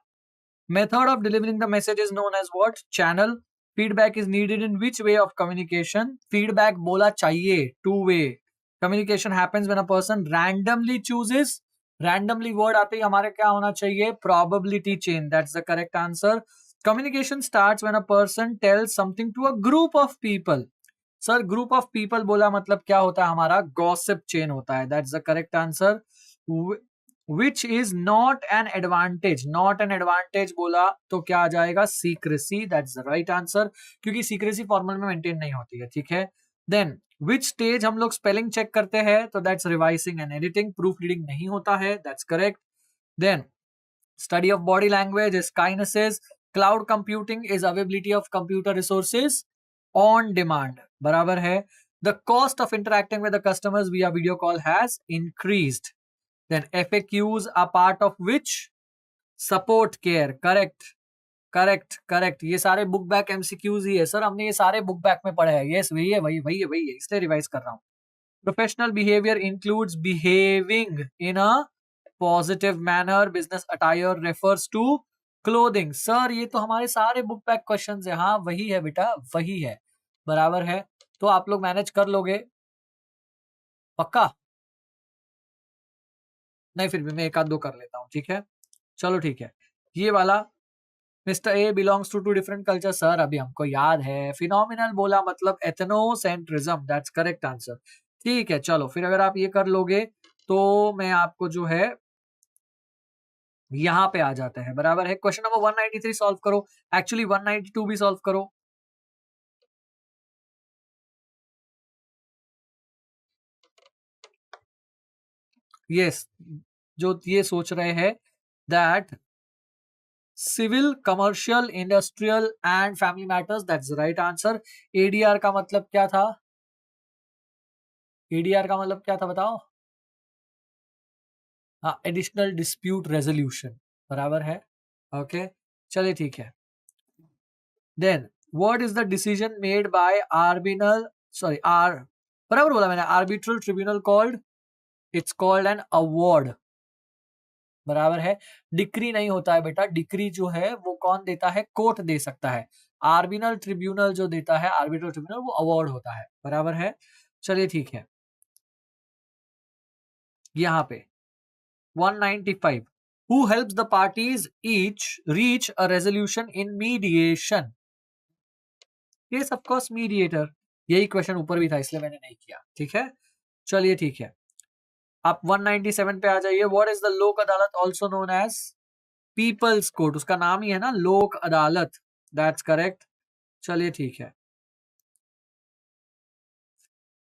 Method of delivering the message is known as what, channel. Feedback is needed in which way of communication, feedback बोला चाहिए, two way. Communication happens when a person randomly chooses, randomly word आते ही हमारे क्या होना चाहिए, probability chain, that's the correct answer. Communication starts when a person tells something to a group of people. Sir group of people बोला मतलब क्या होता है हमारा, गॉसिप चेन होता है, that's the correct answer. Which is not an advantage, not an advantage बोला तो क्या आ जाएगा, secrecy, that's the right answer, क्योंकि सीक्रेसी फॉर्मल में मेंटेन नहीं होती है, ठीक है। देन विच स्टेज हम लोग स्पेलिंग चेक करते हैं, तो that's revising and editing, proof reading नहीं होता है, that's correct. Then study of body language is kinesis, cloud computing is availability of computer resources on demand, बराबर है। The cost of interacting with the customers via video call has increased. Then FAQs are part of which, support care, correct, correct correct, ये सारे book back MCQs ही है sir, हमने ये सारे book back में पढ़े हैं, यस वही है, वही है, इसलिए रिवाइज कर रहा हूँ। Professional behaviour includes behaving in a positive manner, business attire refers to clothing, sir ये तो हमारे सारे बुक बैक क्वेश्चंस है, हाँ वही है बेटा, वही है, बराबर है। तो आप लोग मैनेज कर लोगे पक्का, नहीं फिर भी मैं एक आध दो कर लेता हूँ, ठीक है। चलो ठीक है, ये वाला, mister A belongs to different culture, sir अभी हमको याद है। फिनोमिनल बोला मतलब एथनोसेंट्रिज्म, दैट्स करेक्ट आंसर, ठीक है। चलो फिर अगर आप ये कर लोगे तो मैं आपको जो है यहाँ पे आ जाता है, बराबर है। क्वेश्चन नंबर 193 सॉल्व करो, एक्चुअली 192 भी सॉल्व करो। यस, जो ये सोच रहे हैं that civil, commercial, industrial and family matters, that's the right answer. ADR का मतलब क्या था? एडीआर का मतलब क्या था बताओ? हाँ, एडिशनल डिस्प्यूट रेजोल्यूशन, बराबर है। ओके, चलिए ठीक है। Then what is the decision made by arbitral, sorry ar, बराबर बोला मैंने, arbitral tribunal called, it's called an award, बराबर है। डिक्री नहीं होता है बेटा, डिक्री जो है वो कौन देता है? कोर्ट दे सकता है। आर्बिनल ट्रिब्यूनल जो देता है, आर्बिट्रल ट्रिब्यूनल, वो अवार्ड होता है, बराबर है। चलिए ठीक है, यहाँ पे 195, who helps the parties each reach a resolution in mediation? Yes, of course, mediator। यही क्वेश्चन ऊपर भी था, इसलिए मैंने नहीं किया, ठीक है। चलिए ठीक है, आप 197 पे आ जाइए। What is the Lok Adalat also known as? People's court, उसका नाम ही है ना, लोक अदालत, दैट्स करेक्ट। चलिए ठीक है,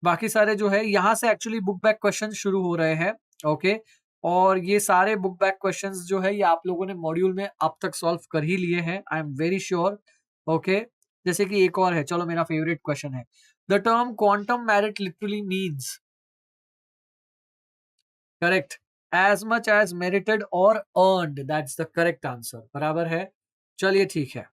बाकी सारे जो है यहाँ से एक्चुअली बुक बैक क्वेश्चन शुरू हो रहे हैं। ओके, और ये सारे बुक बैक क्वेश्चंस जो है ये आप लोगों ने मॉड्यूल में अब तक सॉल्व कर ही लिए हैं, I am very sure. Okay, जैसे कि एक और है, चलो मेरा फेवरेट क्वेश्चन है, the term quantum merit literally means, correct, as much as merited और earned, that's the correct answer, बराबर है। चलिए ठीक है,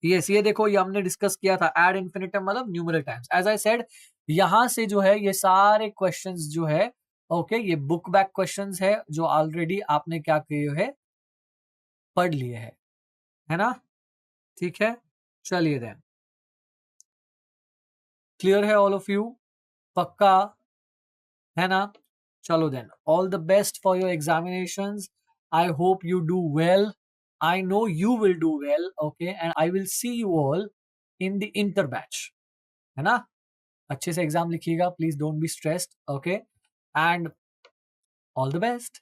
यस, ये देखो, ये हमने डिस्कस किया था, एड इन्फिनिटम मतलब numeral times, as I said. यहां से जो है ये सारे क्वेश्चंस जो है, ओके, ये बुक बैक क्वेश्चंस है जो ऑलरेडी आपने क्या किए है, पढ़ लिए है ना? ठीक है, चलिए देन, क्लियर है ऑल ऑफ यू? पक्का है ना? चलो then, all the best for your examinations, I hope you do well, I know you will do well, okay, and I will see you all in the inter batch, है ना? अच्छे से exam लिखिएगा, please don't be stressed, okay, and all the best.